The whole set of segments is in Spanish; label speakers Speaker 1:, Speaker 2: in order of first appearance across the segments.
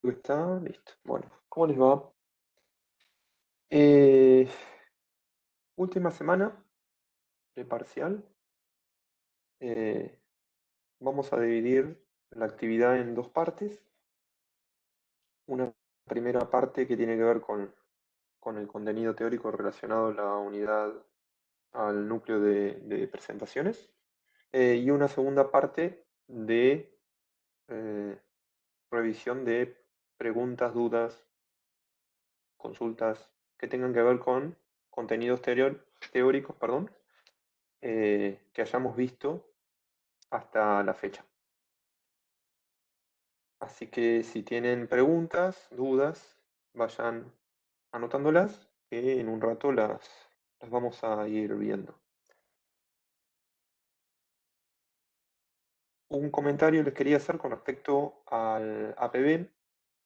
Speaker 1: Está listo. Bueno, ¿cómo les va? Eh, Última semana de parcial. Eh, Vamos a dividir la actividad en dos partes. Una primera parte que tiene que ver con el contenido teórico relacionado a la unidad, al núcleo de presentaciones. Y una segunda parte de eh, revisión de preguntas, dudas, consultas que tengan que ver con contenidos teóricos, perdón, que hayamos visto hasta la fecha. Así que si tienen preguntas, dudas, vayan anotándolas, que en un rato las vamos a ir viendo. Un comentario les quería hacer con respecto al APB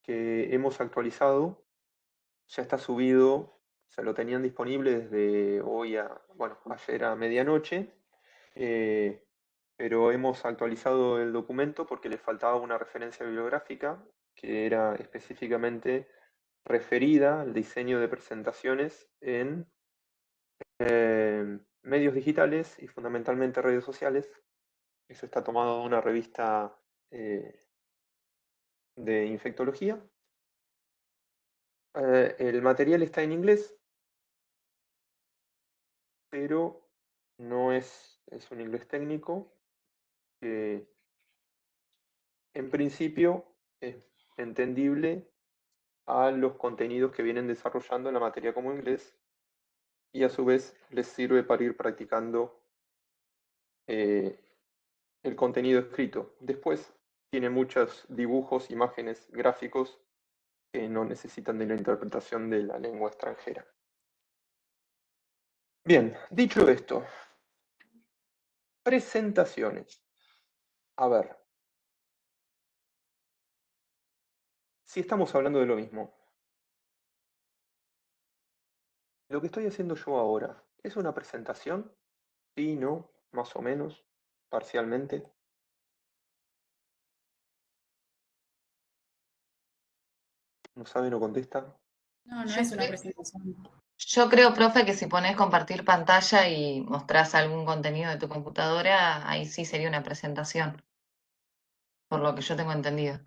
Speaker 1: que hemos actualizado. Ya está subido, se lo tenían disponible desde ayer a medianoche. eh, pero hemos actualizado el documento porque le faltaba una referencia bibliográfica que era específicamente referida al diseño de presentaciones en medios digitales y fundamentalmente redes sociales. Eso está tomado de una revista eh, de infectología. El material está en inglés, pero no es un inglés técnico que en principio es entendible a los contenidos que vienen desarrollando en la materia como inglés y a su vez les sirve para ir practicando eh, el contenido escrito. Después tiene muchos dibujos, imágenes, gráficos que no necesitan de la interpretación de la lengua extranjera. Bien, dicho esto, presentaciones. A ver, si estamos hablando de lo mismo, lo que estoy haciendo yo ahora, ¿es una presentación? Sí, no, más o menos, parcialmente. No sabe, no contesta.
Speaker 2: No, no
Speaker 3: Yo
Speaker 2: es una
Speaker 3: creo,
Speaker 2: presentación.
Speaker 3: yo creo, profe, que si pones compartir pantalla y mostrás algún contenido de tu computadora, ahí sí sería una presentación, por lo que yo tengo entendido.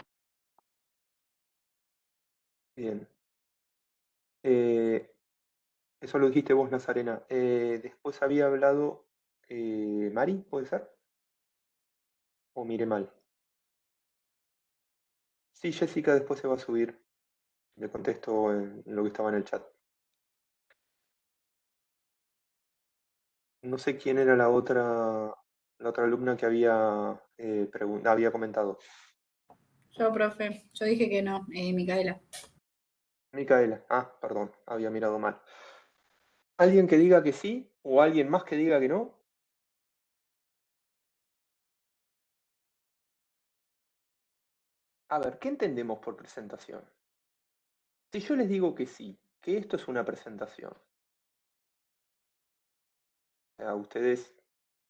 Speaker 1: Bien. Eh, Eso lo dijiste vos, Nazarena. Después había hablado Mari, ¿puede ser? ¿O miré mal? Sí, Jessica después se va a subir. Le contesto en lo que estaba en el chat. No sé quién era la otra alumna que había comentado.
Speaker 2: Yo, profe, yo dije que no, Micaela.
Speaker 1: Micaela. Ah, perdón, había mirado mal. ¿Alguien que diga que sí o alguien más que diga que no? A ver, ¿qué entendemos por presentación? Si yo les digo que sí, que esto es una presentación, o sea, ustedes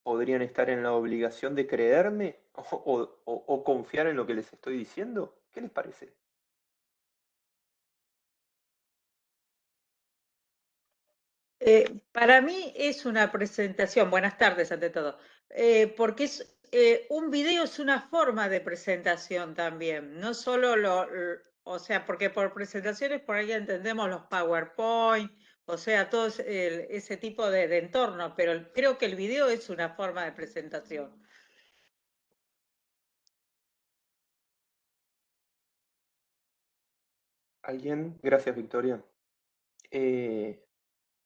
Speaker 1: podrían estar en la obligación de creerme o confiar en lo que les estoy diciendo. ¿Qué les parece?
Speaker 4: Para mí es una presentación, buenas tardes ante todo, porque un video es una forma de presentación también, no solo o sea, porque por presentaciones por ahí entendemos los PowerPoint, o sea, todo ese tipo de entorno, pero creo que el video es una forma de presentación.
Speaker 1: ¿Alguien? Gracias, Victoria. Eh,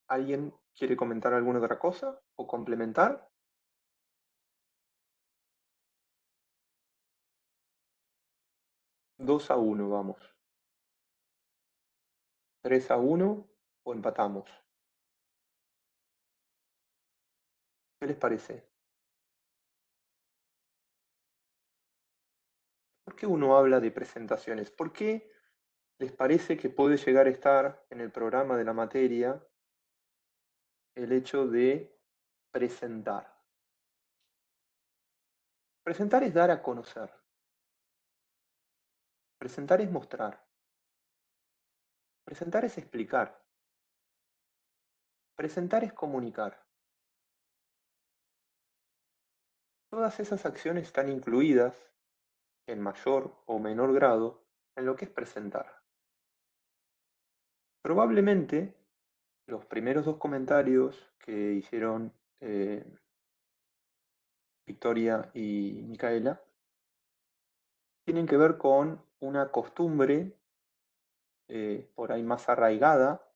Speaker 1: ¿Alguien quiere comentar alguna otra cosa o complementar? 2-1, vamos. 3-1 o empatamos. ¿Qué les parece? ¿Por qué uno habla de presentaciones? ¿Por qué les parece que puede llegar a estar en el programa de la materia el hecho de presentar? Presentar es dar a conocer. Presentar es mostrar. Presentar es explicar. Presentar es comunicar. Todas esas acciones están incluidas, en mayor o menor grado, en lo que es presentar. Probablemente, los primeros dos comentarios que hicieron Victoria y Micaela tienen que ver con una costumbre por ahí más arraigada,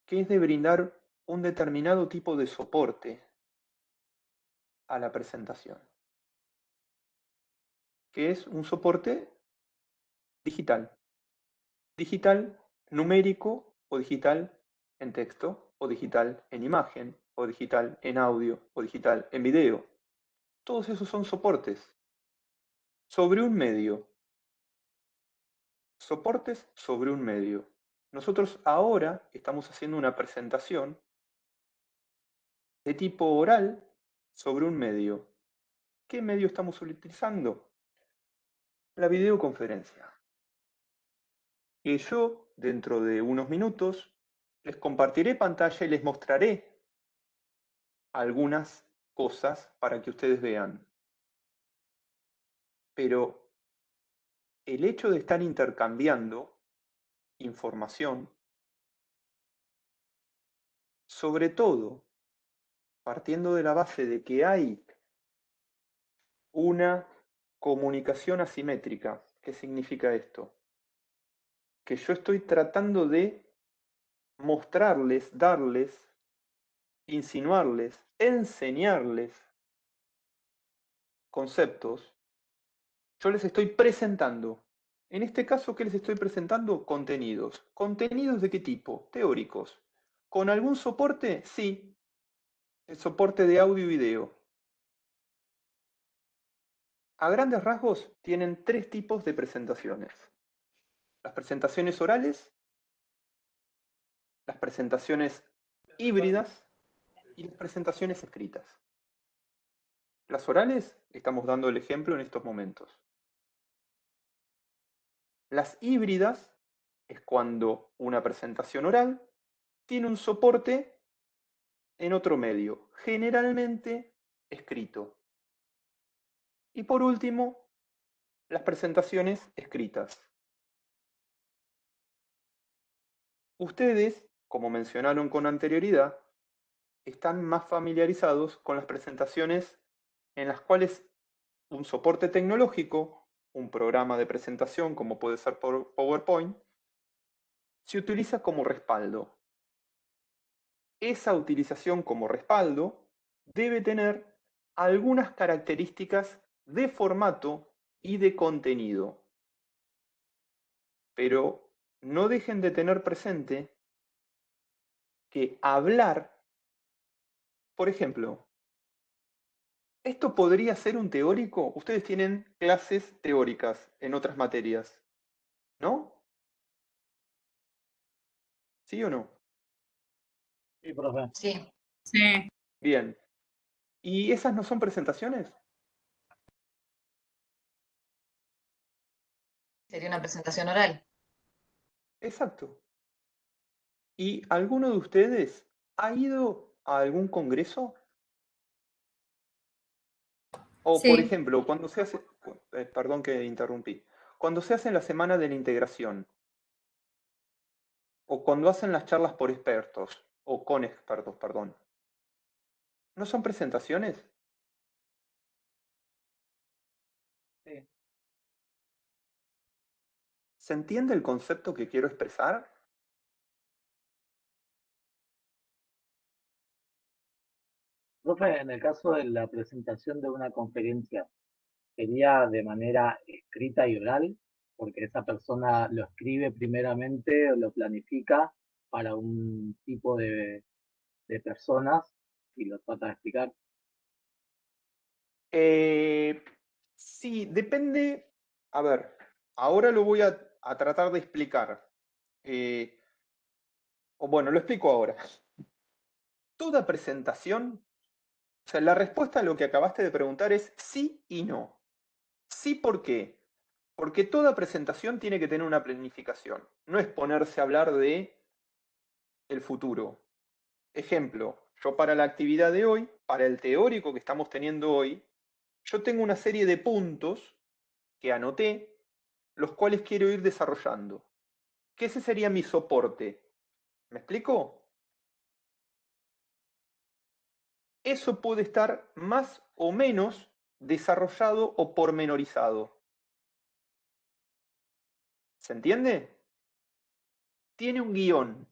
Speaker 1: que es de brindar un determinado tipo de soporte a la presentación, que es un soporte digital. Digital numérico o digital en texto, o digital en imagen, o digital en audio, o digital en video. Todos esos son soportes sobre un medio. Soportes sobre un medio. Nosotros ahora estamos haciendo una presentación de tipo oral sobre un medio. ¿Qué medio estamos utilizando? La videoconferencia. Y yo, dentro de unos minutos, les compartiré pantalla y les mostraré algunas cosas para que ustedes vean. Pero el hecho de estar intercambiando información, sobre todo partiendo de la base de que hay una comunicación asimétrica. ¿Qué significa esto? Que yo estoy tratando de mostrarles, darles, insinuarles, enseñarles conceptos. Yo les estoy presentando. En este caso, ¿qué les estoy presentando? Contenidos. ¿Contenidos de qué tipo? Teóricos. ¿Con algún soporte? Sí. El soporte de audio y video. A grandes rasgos, tienen tres tipos de presentaciones. Las presentaciones orales, las presentaciones híbridas y las presentaciones escritas. Las orales, estamos dando el ejemplo en estos momentos. Las híbridas es cuando una presentación oral tiene un soporte en otro medio, generalmente escrito. Y por último, las presentaciones escritas. Ustedes, como mencionaron con anterioridad, están más familiarizados con las presentaciones en las cuales un soporte tecnológico, un programa de presentación como puede ser PowerPoint, se utiliza como respaldo. Esa utilización como respaldo debe tener algunas características de formato y de contenido. Pero no dejen de tener presente que hablar, por ejemplo, esto podría ser un teórico. Ustedes tienen clases teóricas en otras materias, ¿no? ¿Sí o no?
Speaker 5: Sí, profe.
Speaker 3: Sí,
Speaker 2: Sí.
Speaker 1: Bien. ¿Y esas no son presentaciones?
Speaker 3: sería una presentación oral.
Speaker 1: Exacto. ¿Y alguno de ustedes ha ido a algún congreso? O, por
Speaker 2: Sí.
Speaker 1: ejemplo, cuando se hace, perdón que interrumpí, cuando se hace la semana de la integración, o cuando hacen las charlas por expertos, o con expertos, perdón, ¿no son presentaciones?
Speaker 5: Sí.
Speaker 1: ¿Se entiende el concepto que quiero expresar?
Speaker 5: Profe, en el caso de la presentación de una conferencia, ¿sería de manera escrita y oral? Porque esa persona lo escribe primeramente o lo planifica para un tipo de personas y lo trata de explicar.
Speaker 1: Sí, depende. A ver, ahora lo voy a tratar de explicar. O bueno, lo explico ahora. Toda presentación, o sea, la respuesta a lo que acabaste de preguntar es sí y no. Sí, ¿por qué? Porque toda presentación tiene que tener una planificación. No es ponerse a hablar de el futuro. Ejemplo, yo para la actividad de hoy, para el teórico que estamos teniendo hoy, yo tengo una serie de puntos que anoté, los cuales quiero ir desarrollando. Que ese sería mi soporte. ¿Me explico? Eso puede estar más o menos desarrollado o pormenorizado. ¿Se entiende? Tiene un guión.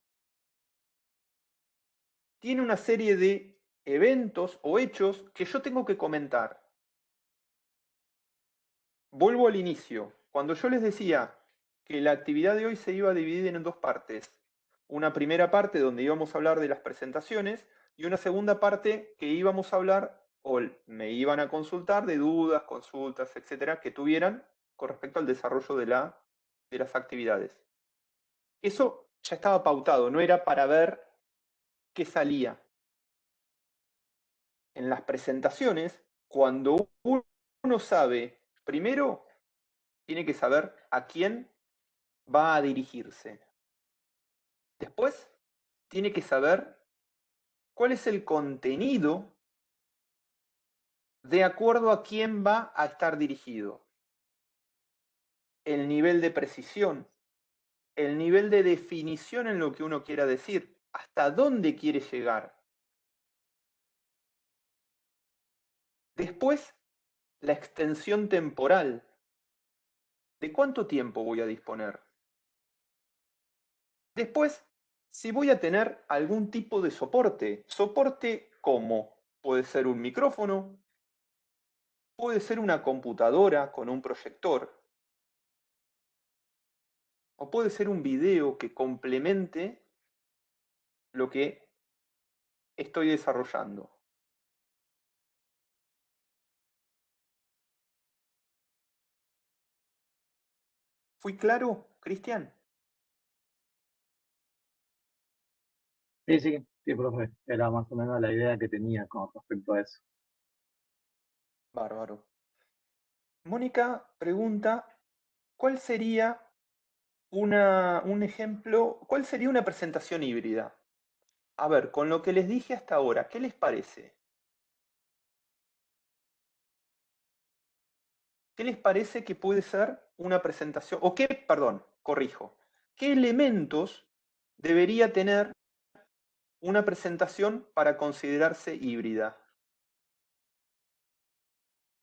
Speaker 1: Tiene una serie de eventos o hechos que yo tengo que comentar. Vuelvo al inicio. Cuando yo les decía que la actividad de hoy se iba a dividir en dos partes. Una primera parte donde íbamos a hablar de las presentaciones y una segunda parte que íbamos a hablar o me iban a consultar de dudas, consultas, etcétera, que tuvieran con respecto al desarrollo de las actividades. Eso ya estaba pautado, no era para ver qué salía. En las presentaciones, cuando uno sabe, primero tiene que saber a quién va a dirigirse. Después, tiene que saber cuál es el contenido de acuerdo a quién va a estar dirigido. El nivel de precisión, el nivel de definición en lo que uno quiera decir, hasta dónde quiere llegar. Después, la extensión temporal. ¿De cuánto tiempo voy a disponer? Después, si voy a tener algún tipo de soporte. ¿Soporte cómo? Puede ser un micrófono, puede ser una computadora con un proyector, o puede ser un video que complemente lo que estoy desarrollando. ¿Fui claro, Cristian?
Speaker 5: Sí, profe. Era más o menos la idea que tenía con respecto a eso.
Speaker 1: Bárbaro. Mónica pregunta, ¿cuál sería un ejemplo, cuál sería una presentación híbrida? A ver, con lo que les dije hasta ahora, ¿qué les parece? ¿Qué les parece que puede ser una presentación? O qué, perdón, corrijo. ¿Qué elementos debería tener una presentación para considerarse híbrida?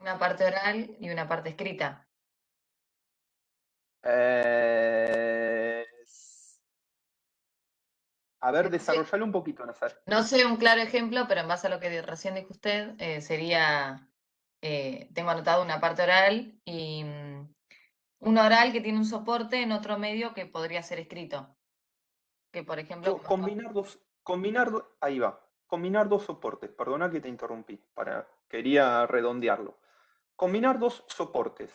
Speaker 3: Una parte oral y una parte escrita.
Speaker 1: A ver,
Speaker 3: Sí.
Speaker 1: desarrollalo un poquito, Nazar.
Speaker 3: No sé un claro ejemplo, pero en base a lo que recién dijo usted, sería, tengo anotado una parte oral y una oral que tiene un soporte en otro medio que podría ser escrito. Que por ejemplo,
Speaker 1: Ahí va. Combinar dos soportes. Perdona que te interrumpí. Quería redondearlo. Combinar dos soportes.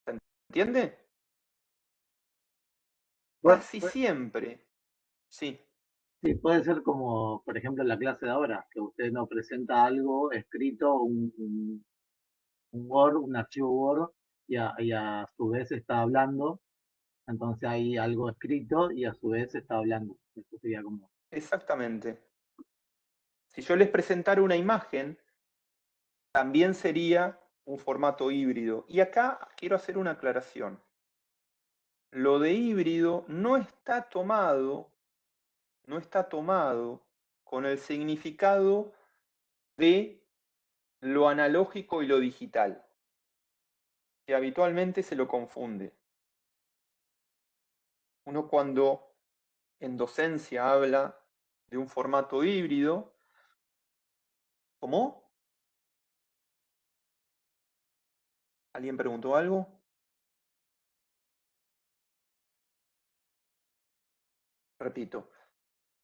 Speaker 1: ¿Se entiende?
Speaker 5: Bueno,
Speaker 1: Casi siempre. Sí.
Speaker 5: sí, puede ser como, por ejemplo, en la clase de ahora, que usted nos presenta algo escrito, un Word, un archivo Word, y a su vez está hablando. Entonces hay algo escrito y a su vez está hablando. Eso sería como.
Speaker 1: Exactamente. Si yo les presentara una imagen, también sería un formato híbrido. Y acá quiero hacer una aclaración. Lo de híbrido no está tomado con el significado de lo analógico y lo digital, que habitualmente se lo confunde. Uno cuando en docencia habla de un formato híbrido, ¿cómo? ¿Alguien preguntó algo? Repito,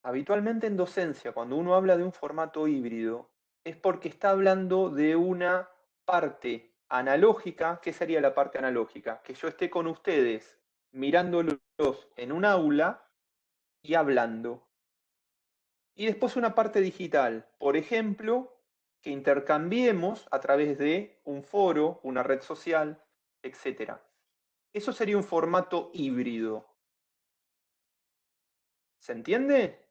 Speaker 1: habitualmente en docencia, cuando uno habla de un formato híbrido, es porque está hablando de una parte analógica. ¿Qué sería la parte analógica? Que yo esté con ustedes mirándolos en un aula y hablando. Y después una parte digital, por ejemplo, que intercambiemos a través de un foro, una red social, etc. Eso sería un formato híbrido. ¿Se entiende?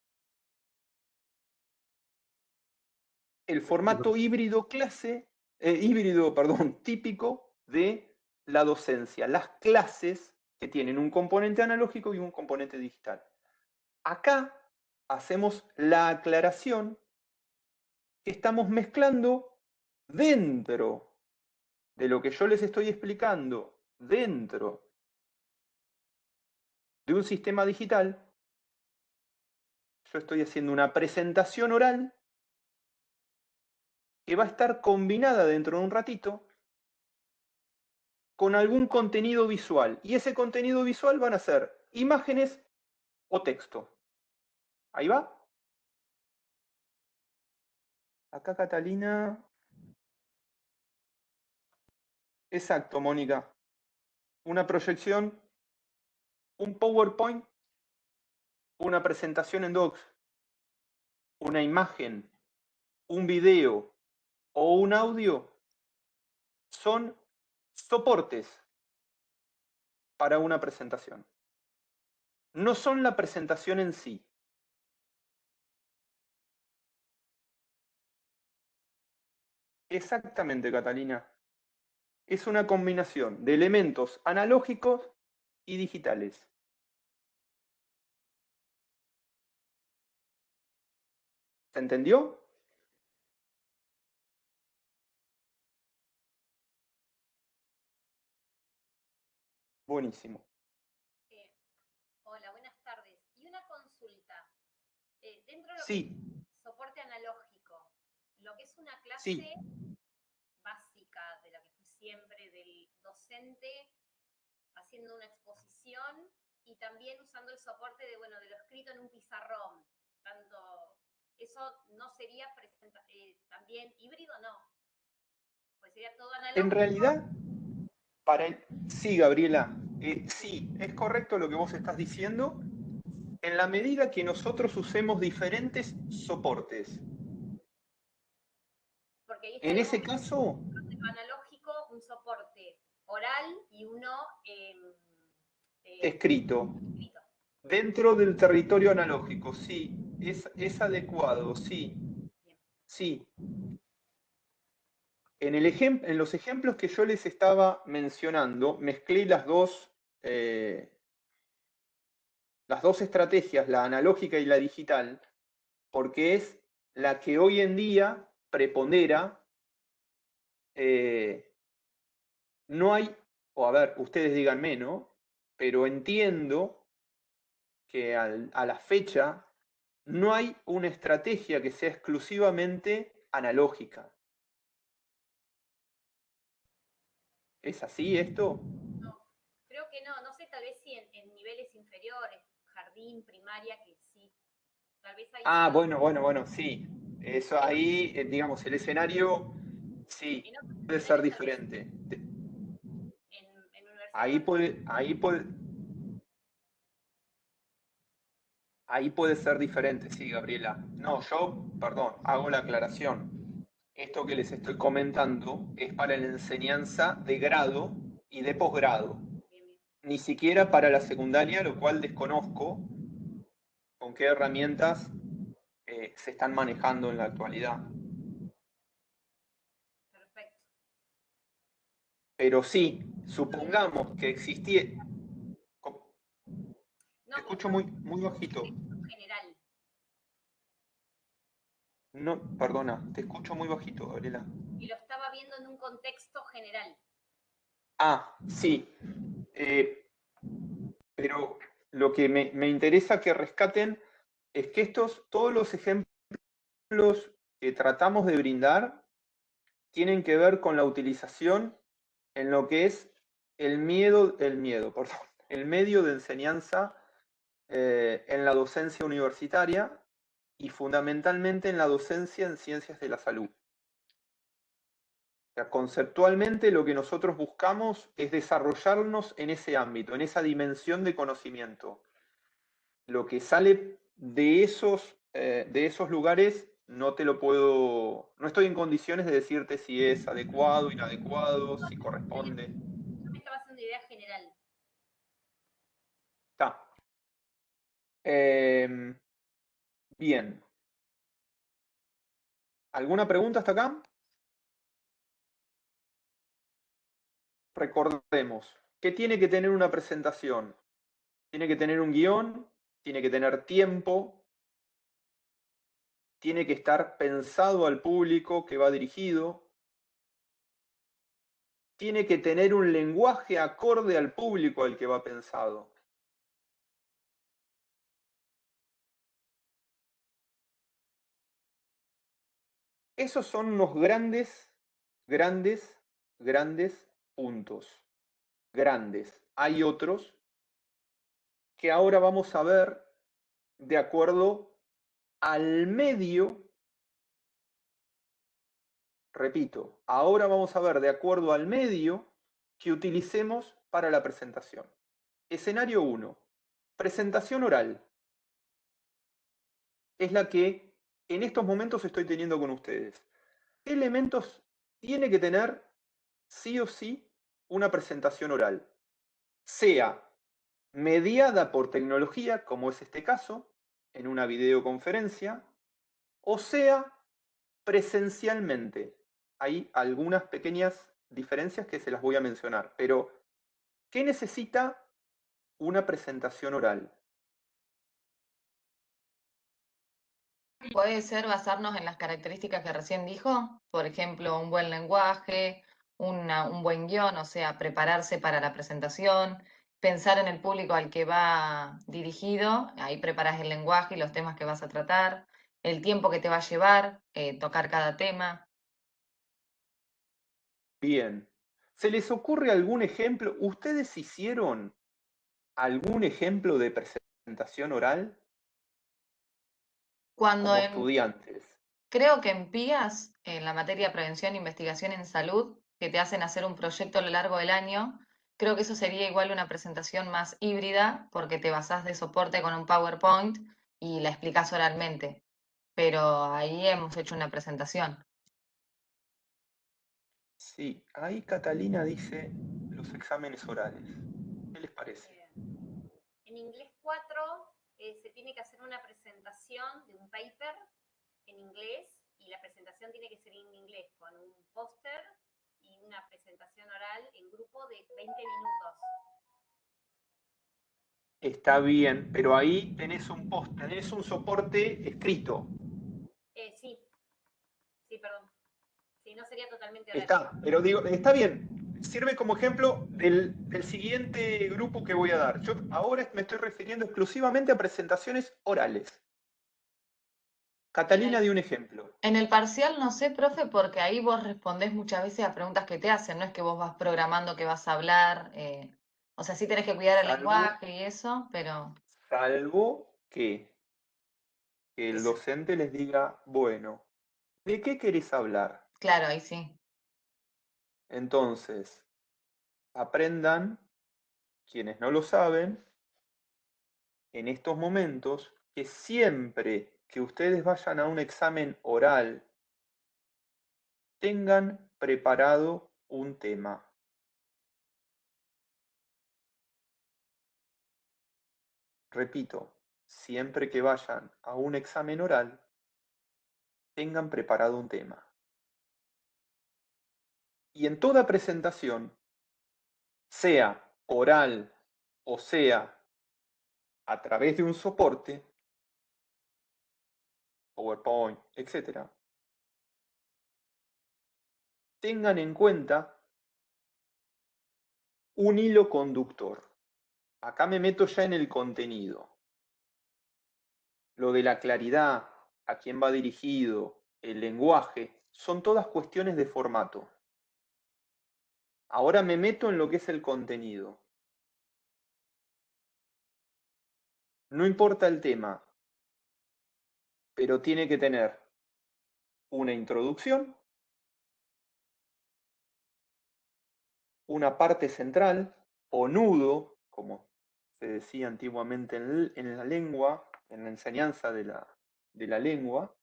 Speaker 1: El formato híbrido típico de la docencia. Las clases que tienen un componente analógico y un componente digital. Acá hacemos la aclaración que estamos mezclando dentro de lo que yo les estoy explicando, dentro de un sistema digital. Yo estoy haciendo una presentación oral que va a estar combinada dentro de un ratito con algún contenido visual. Y ese contenido visual van a ser imágenes o texto. ¿Ahí va? Acá Catalina. Exacto, Mónica. Una proyección, un PowerPoint, una presentación en Docs, una imagen, un video o un audio son soportes para una presentación. No son la presentación en sí. Exactamente, Catalina. Es una combinación de elementos analógicos y digitales. ¿Se entendió? Buenísimo.
Speaker 6: Hola, buenas tardes. Y una consulta. Dentro de lo
Speaker 1: Sí.
Speaker 6: que es soporte analógico, lo que es una clase
Speaker 1: Sí.
Speaker 6: básica de la que fui siempre, del docente haciendo una exposición y también usando el soporte de, bueno, de lo escrito en un pizarrón. Tanto, ¿eso no sería también híbrido? No. Pues sería todo analógico.
Speaker 1: En realidad, sí, Gabriela, sí, es correcto lo que vos estás diciendo, en la medida que nosotros usemos diferentes soportes.
Speaker 6: Porque ahí
Speaker 1: En ese caso,
Speaker 6: analógico, un soporte oral y uno
Speaker 1: escrito. Dentro del territorio analógico, sí, es adecuado, sí. Sí. En los ejemplos que yo les estaba mencionando, mezclé las dos estrategias, la analógica y la digital, porque es la que hoy en día prepondera. No hay, o a ver, ustedes díganme, ¿no? Pero entiendo que a la fecha no hay una estrategia que sea exclusivamente analógica. ¿Es así esto?
Speaker 6: No, creo que no. No sé, tal vez sí en niveles inferiores, jardín, primaria, que sí. Tal vez ahí
Speaker 1: Ah,
Speaker 6: sí.
Speaker 1: bueno, sí. Eso ahí, digamos, el escenario, sí, puede ser diferente.
Speaker 6: En universidad.
Speaker 1: Ahí puede ser diferente, sí, Gabriela. No, yo, perdón, hago la aclaración. Esto que les estoy comentando es para la enseñanza de grado y de posgrado. Ni siquiera para la secundaria, lo cual desconozco con qué herramientas se están manejando en la actualidad.
Speaker 6: Perfecto.
Speaker 1: Pero sí, supongamos que existiera... Te escucho muy bajito.
Speaker 6: General.
Speaker 1: No, perdona, te escucho muy bajito, Gabriela.
Speaker 6: Y lo estaba viendo en un contexto general.
Speaker 1: Ah, sí. Pero lo que me interesa que rescaten es que todos los ejemplos que tratamos de brindar tienen que ver con la utilización en lo que es el medio de enseñanza en la docencia universitaria y fundamentalmente en la docencia en ciencias de la salud. O sea, conceptualmente lo que nosotros buscamos es desarrollarnos en ese ámbito, en esa dimensión de conocimiento. Lo que sale de esos lugares no te lo puedo, no estoy en condiciones de decirte si es adecuado, inadecuado, si corresponde.
Speaker 6: Yo me estaba haciendo idea general.
Speaker 1: Está. Bien. ¿Alguna pregunta hasta acá? Recordemos, ¿qué tiene que tener una presentación? Tiene que tener un guión, tiene que tener tiempo, tiene que estar pensado al público que va dirigido, tiene que tener un lenguaje acorde al público al que va pensado. Esos son unos grandes puntos. Grandes. Hay otros que ahora vamos a ver de acuerdo al medio. Repito, ahora vamos a ver de acuerdo al medio que utilicemos para la presentación. Escenario 1. Presentación oral. Es la que en estos momentos estoy teniendo con ustedes. ¿Qué elementos tiene que tener sí o sí una presentación oral? Sea mediada por tecnología, como es este caso, en una videoconferencia, o sea presencialmente. Hay algunas pequeñas diferencias que se las voy a mencionar, pero ¿qué necesita una presentación oral?
Speaker 3: ¿Puede ser basarnos en las características que recién dijo? Por ejemplo, un buen lenguaje, un buen guión, o sea, prepararse para la presentación, pensar en el público al que va dirigido, ahí preparas el lenguaje y los temas que vas a tratar, el tiempo que te va a llevar, tocar cada tema.
Speaker 1: Bien. ¿Se les ocurre algún ejemplo? ¿Ustedes hicieron algún ejemplo de presentación oral
Speaker 3: Cuando
Speaker 1: como
Speaker 3: en,
Speaker 1: estudiantes?
Speaker 3: Creo que en PIAS, en la materia Prevención e Investigación en Salud, que te hacen hacer un proyecto a lo largo del año, creo que eso sería igual una presentación más híbrida, porque te basás de soporte con un PowerPoint y la explicás oralmente. Pero ahí hemos hecho una presentación.
Speaker 1: Sí, ahí Catalina dice los exámenes orales. ¿Qué les parece?
Speaker 6: En inglés 4 se tiene que hacer una presentación de un paper en inglés y la presentación tiene que ser en inglés con un póster y una presentación oral en grupo de 20 minutos.
Speaker 1: Está bien, pero ahí tenés un post, tenés un soporte escrito.
Speaker 6: Sí, perdón. Sí, no sería totalmente oral.
Speaker 1: Está, pero digo, está bien. Sirve como ejemplo del siguiente grupo que voy a dar. Yo ahora me estoy refiriendo exclusivamente a presentaciones orales. Catalina dio un ejemplo.
Speaker 3: En el parcial no sé, profe, porque ahí vos respondés muchas veces a preguntas que te hacen, no es que vos vas programando que vas a hablar, o sea, sí tenés que cuidar el lenguaje y eso, pero
Speaker 1: Salvo que el docente les diga, bueno, ¿de qué querés hablar?
Speaker 3: claro, ahí sí.
Speaker 1: Entonces, aprendan, quienes no lo saben, en estos momentos, que siempre que ustedes vayan a un examen oral, tengan preparado un tema. Repito, siempre que vayan a un examen oral, tengan preparado un tema. Y en toda presentación, sea oral o sea a través de un soporte, PowerPoint, etc., tengan en cuenta un hilo conductor. Acá me meto ya en el contenido. Lo de la claridad, a quién va dirigido, el lenguaje, son todas cuestiones de formato. Ahora me meto en lo que es el contenido. No importa el tema, pero tiene que tener una introducción, una parte central o nudo, como se decía antiguamente en la lengua, en la enseñanza de la lengua,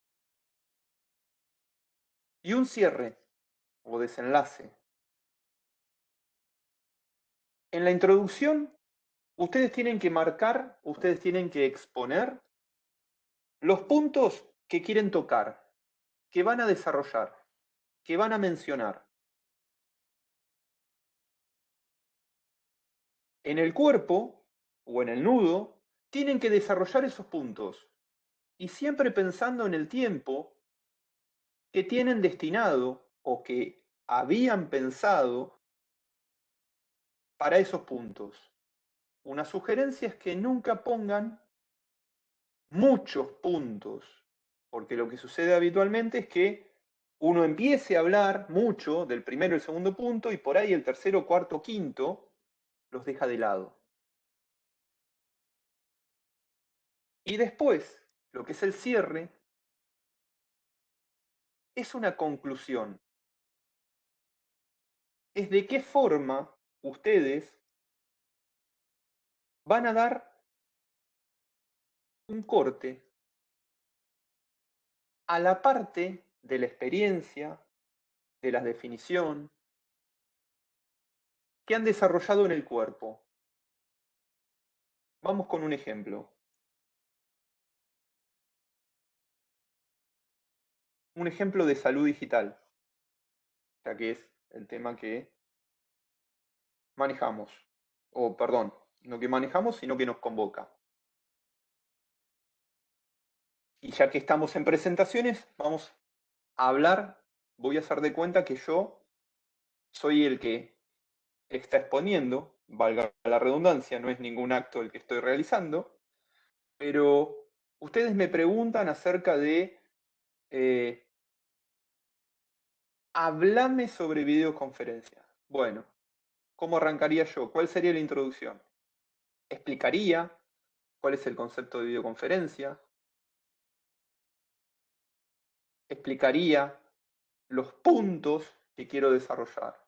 Speaker 1: y un cierre o desenlace. En la introducción, ustedes tienen que marcar, ustedes tienen que exponer los puntos que quieren tocar, que van a desarrollar, que van a mencionar. En el cuerpo o en el nudo, tienen que desarrollar esos puntos y siempre pensando en el tiempo que tienen destinado o que habían pensado para esos puntos. Una sugerencia es que nunca pongan muchos puntos, porque lo que sucede habitualmente es que uno empiece a hablar mucho del primero y el segundo punto y por ahí el tercero, cuarto, quinto los deja de lado. Y después, lo que es el cierre, es una conclusión. Es de qué forma ustedes van a dar un corte a la parte de la experiencia, de la definición, que han desarrollado en el cuerpo. Vamos con un ejemplo. Un ejemplo de salud digital, ya que es el tema que manejamos. O, perdón, no que manejamos, sino que nos convoca. Y ya que estamos en presentaciones, vamos a hablar, voy a hacer de cuenta que yo soy el que está exponiendo, valga la redundancia, no es ningún acto el que estoy realizando, pero ustedes me preguntan acerca de, háblame sobre videoconferencia. Bueno, ¿cómo arrancaría yo? ¿Cuál sería la introducción? Explicaría cuál es el concepto de videoconferencia, explicaría los puntos que quiero desarrollar.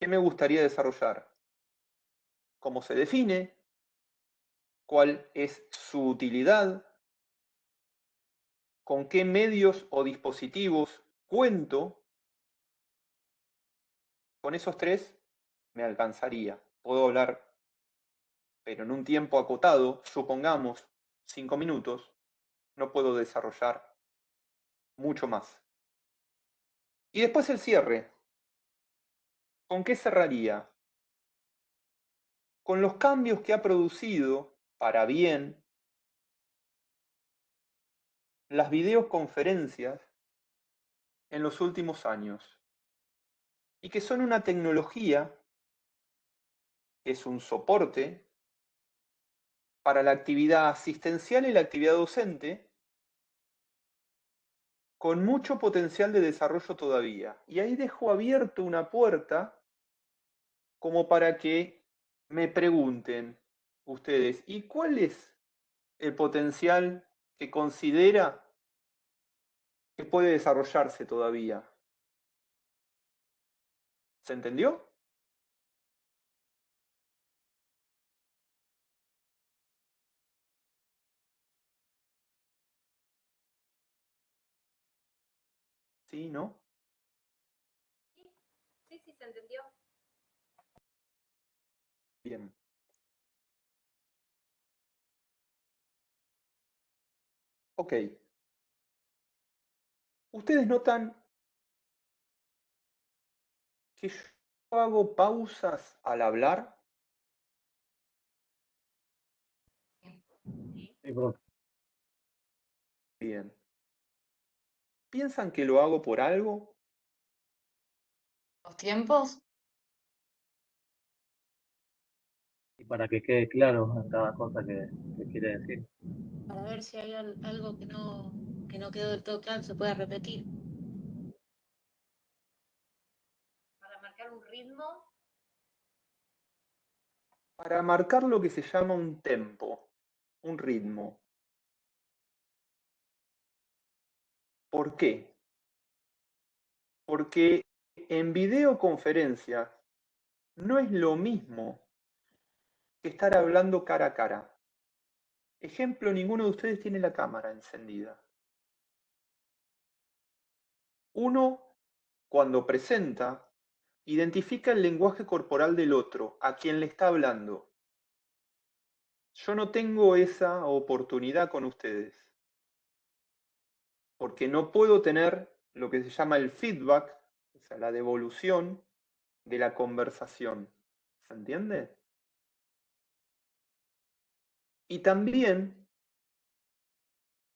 Speaker 1: ¿Qué me gustaría desarrollar? ¿Cómo se define? ¿Cuál es su utilidad? ¿Con qué medios o dispositivos cuento? Con esos tres me alcanzaría. Puedo hablar, pero en un tiempo acotado, supongamos 5 minutos, no puedo desarrollar mucho más. Y después el cierre. ¿Con qué cerraría? Con los cambios que ha producido, para bien, las videoconferencias en los últimos años. Y que son una tecnología, que es un soporte para la actividad asistencial y la actividad docente, con mucho potencial de desarrollo todavía. Y ahí dejo abierto una puerta como para que me pregunten ustedes, ¿y cuál es el potencial que considera que puede desarrollarse todavía? ¿Se entendió? ¿Sí? ¿No?
Speaker 6: Sí, se entendió.
Speaker 1: Bien. Ok. Ustedes notan que yo hago pausas al hablar.
Speaker 5: Sí, profe.
Speaker 1: Bien. ¿Piensan que lo hago por algo?
Speaker 3: ¿Los tiempos?
Speaker 5: Y para que quede claro en cada cosa que quiere decir.
Speaker 2: Para ver si hay algo que no quedó del todo claro, se puede repetir.
Speaker 6: Para marcar un ritmo.
Speaker 1: Para marcar lo que se llama un tempo, un ritmo. ¿Por qué? Porque en videoconferencia no es lo mismo que estar hablando cara a cara. Ejemplo, ninguno de ustedes tiene la cámara encendida. Uno, cuando presenta, identifica el lenguaje corporal del otro, a quien le está hablando. Yo no tengo esa oportunidad con ustedes, porque no puedo tener lo que se llama el feedback, o sea, la devolución de la conversación. ¿Se entiende? Y también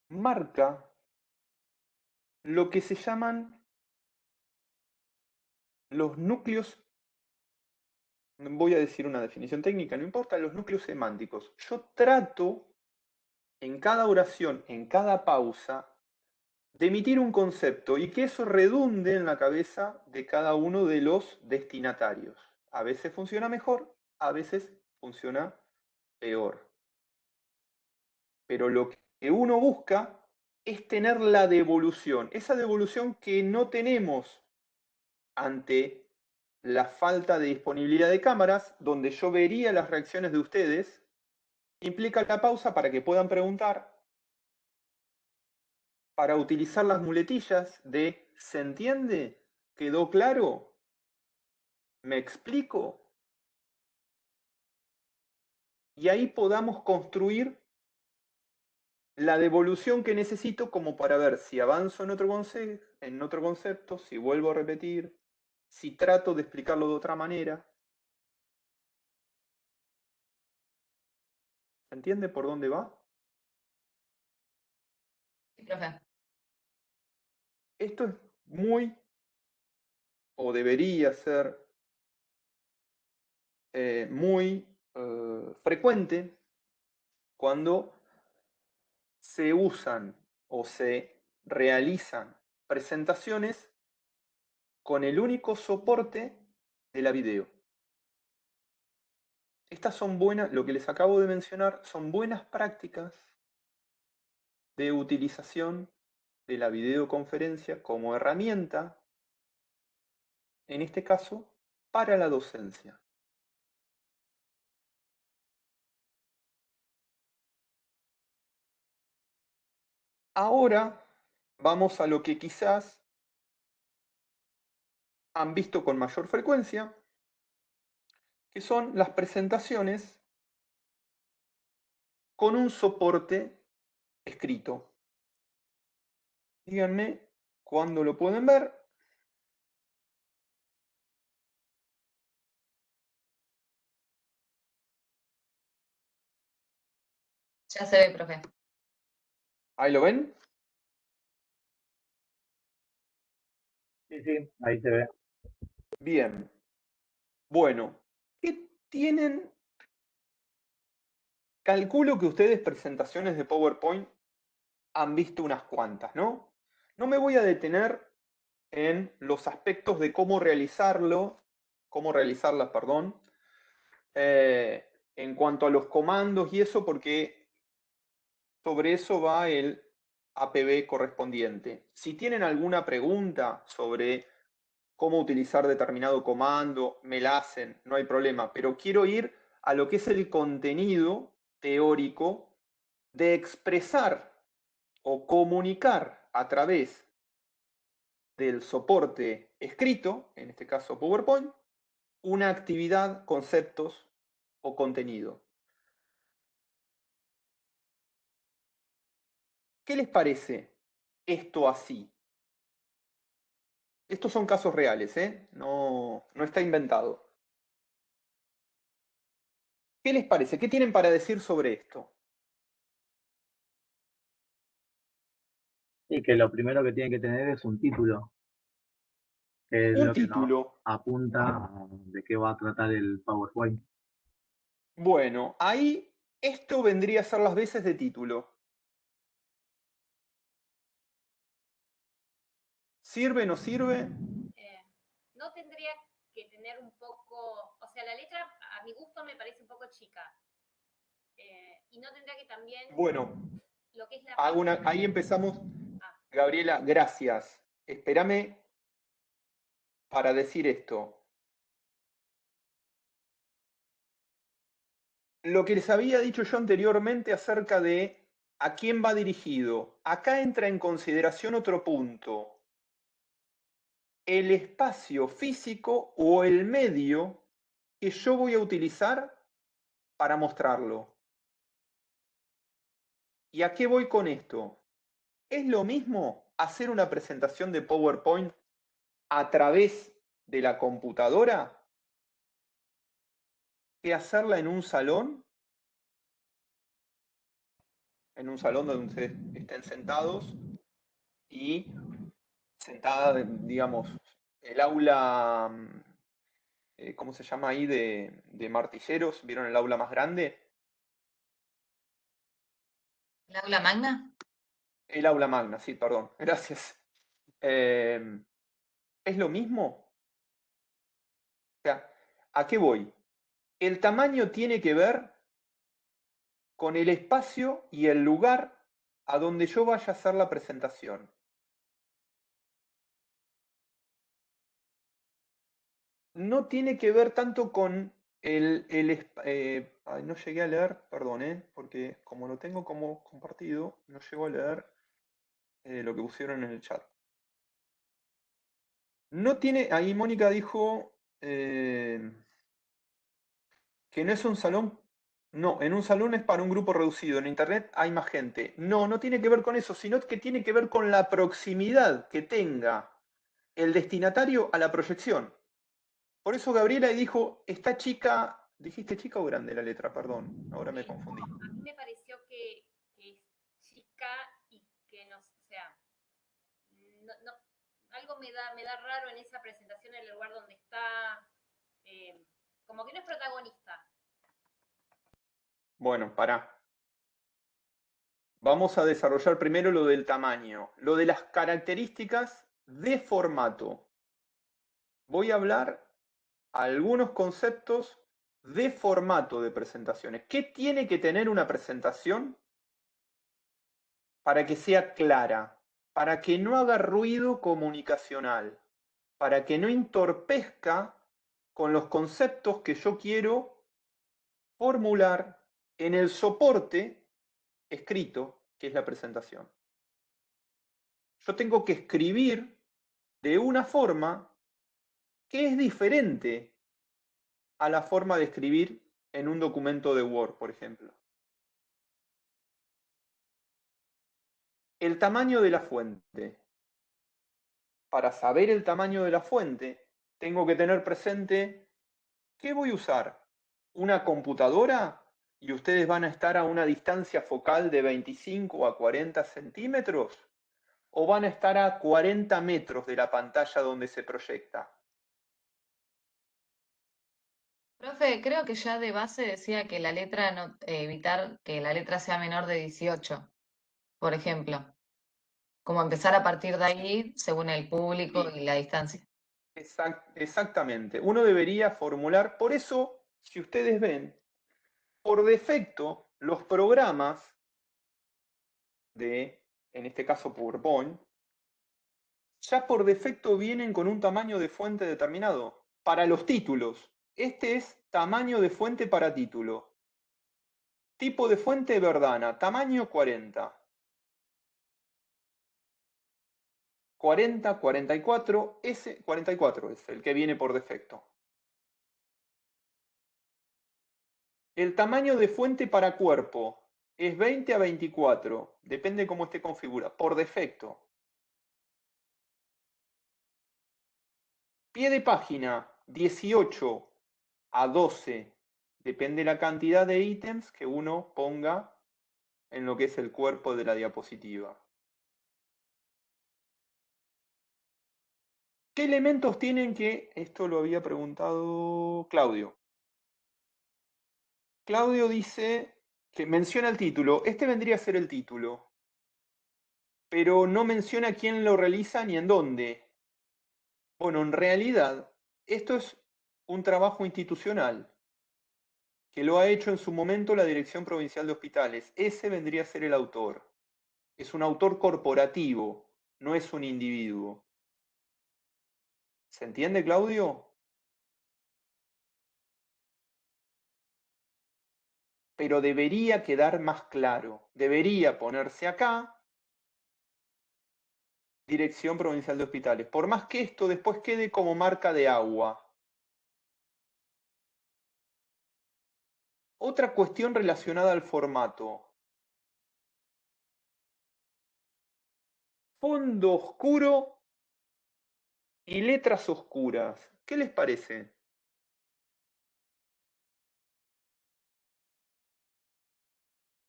Speaker 1: marca lo que se llaman los núcleos, voy a decir una definición técnica, no importa, los núcleos semánticos. Yo trato en cada oración, en cada pausa, de emitir un concepto y que eso redunde en la cabeza de cada uno de los destinatarios. A veces funciona mejor, a veces funciona peor. Pero lo que uno busca es tener la devolución, esa devolución que no tenemos ante la falta de disponibilidad de cámaras, donde yo vería las reacciones de ustedes, implica la pausa para que puedan preguntar, para utilizar las muletillas de ¿se entiende? ¿Quedó claro? ¿Me explico? Y ahí podamos construir la devolución que necesito como para ver si avanzo en otro concepto, si vuelvo a repetir, si trato de explicarlo de otra manera. ¿Se entiende por dónde va?
Speaker 3: Sí, profe.
Speaker 1: Esto es muy, o debería ser muy frecuente cuando se usan o se realizan presentaciones con el único soporte de la video. Estas son buenas, lo que les acabo de mencionar, son buenas prácticas de utilización de la videoconferencia como herramienta, en este caso, para la docencia. Ahora vamos a lo que quizás han visto con mayor frecuencia, que son las presentaciones con un soporte escrito. Díganme cuándo lo pueden ver.
Speaker 3: Ya se ve, profe.
Speaker 1: ¿Ahí lo ven?
Speaker 5: Sí, sí, ahí se ve.
Speaker 1: Bien. Bueno, ¿qué tienen? Calculo que ustedes presentaciones de PowerPoint han visto unas cuantas, ¿no? No me voy a detener en los aspectos de cómo realizarlas, perdón, en cuanto a los comandos y eso, porque sobre eso va el APB correspondiente. Si tienen alguna pregunta sobre cómo utilizar determinado comando, me la hacen, no hay problema, pero quiero ir a lo que es el contenido teórico de expresar o comunicar a través del soporte escrito, en este caso PowerPoint, una actividad, conceptos o contenido. ¿Qué les parece esto así? Estos son casos reales, no está inventado. ¿Qué les parece? ¿Qué tienen para decir sobre esto?
Speaker 5: Y que lo primero que tiene que tener es un título, que es
Speaker 1: Un
Speaker 5: lo que nos
Speaker 1: título.
Speaker 5: apunta a de qué va a tratar el PowerPoint.
Speaker 1: Bueno, ahí esto vendría a ser las veces de título. ¿Sirve, no sirve?
Speaker 6: No tendría que tener un poco, o sea, la letra a mi gusto me parece un poco chica. Y no tendría que también
Speaker 1: Bueno,
Speaker 6: lo que es la
Speaker 1: ahí empezamos.
Speaker 6: Ah.
Speaker 1: Gabriela, gracias. Espérame para decir esto. Lo que les había dicho yo anteriormente acerca de a quién va dirigido. Acá entra en consideración otro punto. el espacio físico o el medio que yo voy a utilizar para mostrarlo. ¿Y a qué voy con esto? ¿Es lo mismo hacer una presentación de PowerPoint a través de la computadora que hacerla en un salón? En un salón donde ustedes estén sentados y sentada, digamos, el aula, ¿cómo se llama ahí? De martilleros. ¿Vieron el aula más grande?
Speaker 3: ¿El aula magna?
Speaker 1: El aula magna, sí, perdón. Gracias. ¿Es lo mismo? O sea, ¿a qué voy? El tamaño tiene que ver con el espacio y el lugar a donde yo vaya a hacer la presentación. No tiene que ver tanto con no llegué a leer, perdón, porque como lo tengo como compartido, no llego a leer lo que pusieron en el chat. No tiene, ahí Mónica dijo que no es un salón. No, en un salón es para un grupo reducido, en internet hay más gente. No, no tiene que ver con eso, sino que tiene que ver con la proximidad que tenga el destinatario a la proyección. Por eso Gabriela dijo, esta chica, ¿dijiste chica o grande la letra? Perdón, ahora me confundí.
Speaker 6: A mí me pareció que es chica y que no, o sea, algo me da raro en esa presentación, en el lugar donde está, como que no es protagonista.
Speaker 1: Bueno, pará. Vamos a desarrollar primero lo del tamaño, lo de las características de formato. Voy a hablar algunos conceptos de formato de presentaciones. ¿Qué tiene que tener una presentación para que sea clara? Para que no haga ruido comunicacional, para que no entorpezca con los conceptos que yo quiero formular en el soporte escrito, que es la presentación. Yo tengo que escribir de una forma que es diferente a la forma de escribir en un documento de Word, por ejemplo. El tamaño de la fuente. Para saber el tamaño de la fuente, tengo que tener presente ¿qué voy a usar? ¿Una computadora? ¿Y ustedes van a estar a una distancia focal de 25 a 40 centímetros? ¿O van a estar a 40 metros de la pantalla donde se proyecta?
Speaker 3: Profe, creo que ya de base decía que la letra no, evitar que la letra sea menor de 18, por ejemplo. Como empezar a partir de ahí según el público
Speaker 1: Sí,
Speaker 3: y la distancia.
Speaker 1: exactamente. Uno debería formular, por eso, si ustedes ven, por defecto, los programas de, en este caso PowerPoint, ya por defecto vienen con un tamaño de fuente determinado. Para los títulos, este es tamaño de fuente para título. Tipo de fuente Verdana, tamaño 40. 40, 44, ese 44 es el que viene por defecto. El tamaño de fuente para cuerpo es 20 a 24, depende cómo esté configurado, por defecto. Pie de página, 18 a 12, depende la cantidad de ítems que uno ponga en lo que es el cuerpo de la diapositiva. ¿Qué elementos tienen que, esto lo había preguntado Claudio? Claudio dice que menciona el título, este vendría a ser el título, pero no menciona quién lo realiza ni en dónde. Bueno, en realidad, esto es un trabajo institucional que lo ha hecho en su momento la Dirección Provincial de Hospitales. Ese vendría a ser el autor. Es un autor corporativo, no es un individuo. ¿Se entiende, Claudio? Pero debería quedar más claro. Debería ponerse acá Dirección Provincial de Hospitales. Por más que esto después quede como marca de agua. Otra cuestión relacionada al formato. Fondo oscuro y letras oscuras. ¿Qué les parece?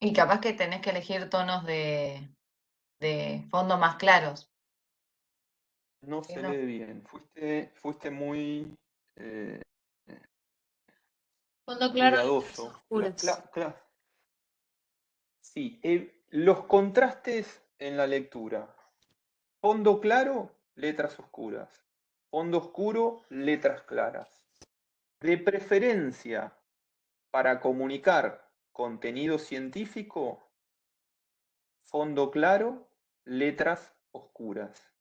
Speaker 3: Y capaz que tenés que elegir tonos de fondo más claros.
Speaker 1: No
Speaker 3: ¿Sí,
Speaker 1: se
Speaker 3: no?
Speaker 1: lee bien. Fuiste muy
Speaker 2: Fondo claro, letras
Speaker 1: cuidadoso.
Speaker 2: oscuras.
Speaker 1: Sí, los contrastes en la lectura. Fondo claro, letras oscuras. Fondo oscuro, letras claras. De preferencia, para comunicar contenido científico, fondo claro, letras oscuras.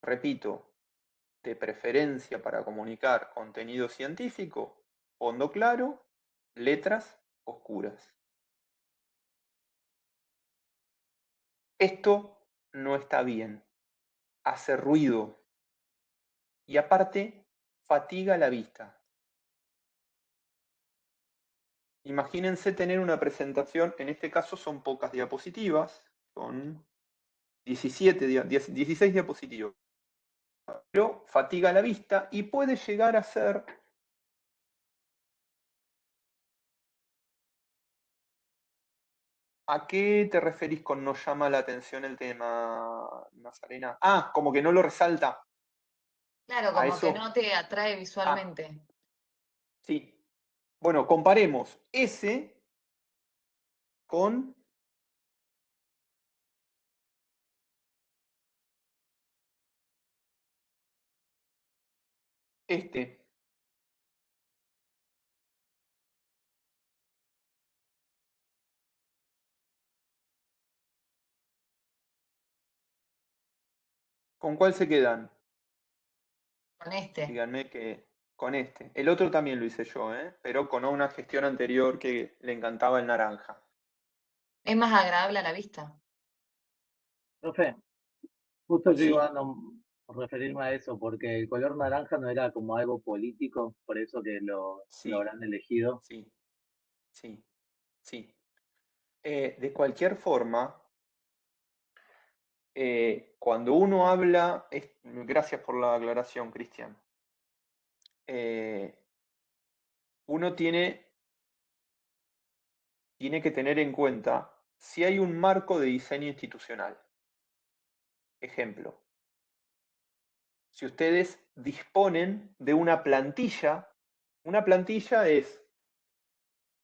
Speaker 1: Repito, de preferencia para comunicar contenido científico, fondo claro, letras oscuras. Esto no está bien, hace ruido y aparte fatiga la vista. Imagínense tener una presentación, en este caso son pocas diapositivas, son 16 diapositivas, pero fatiga la vista y puede llegar a ser ¿a qué te referís con no llama la atención el tema, Nazarena? Ah, como que no lo resalta.
Speaker 3: Claro,
Speaker 1: ¿A
Speaker 3: como que
Speaker 1: eso?
Speaker 3: no te atrae
Speaker 1: Ah,
Speaker 3: visualmente.
Speaker 1: sí. Bueno, comparemos ese con este. ¿Con cuál se quedan?
Speaker 3: Con este.
Speaker 1: Díganme que con este. El otro también lo hice yo, pero con una gestión anterior que le encantaba el naranja.
Speaker 3: Es más agradable a la vista.
Speaker 5: Profe, justo yo
Speaker 1: Sí,
Speaker 5: iba a referirme a eso, porque el color naranja no era como algo político, por eso que lo
Speaker 1: sí,
Speaker 5: habrán elegido.
Speaker 1: sí, sí, sí. De cualquier forma, cuando uno habla, gracias por la aclaración, Cristian, uno tiene que tener en cuenta si hay un marco de diseño institucional. Ejemplo, si ustedes disponen de una plantilla es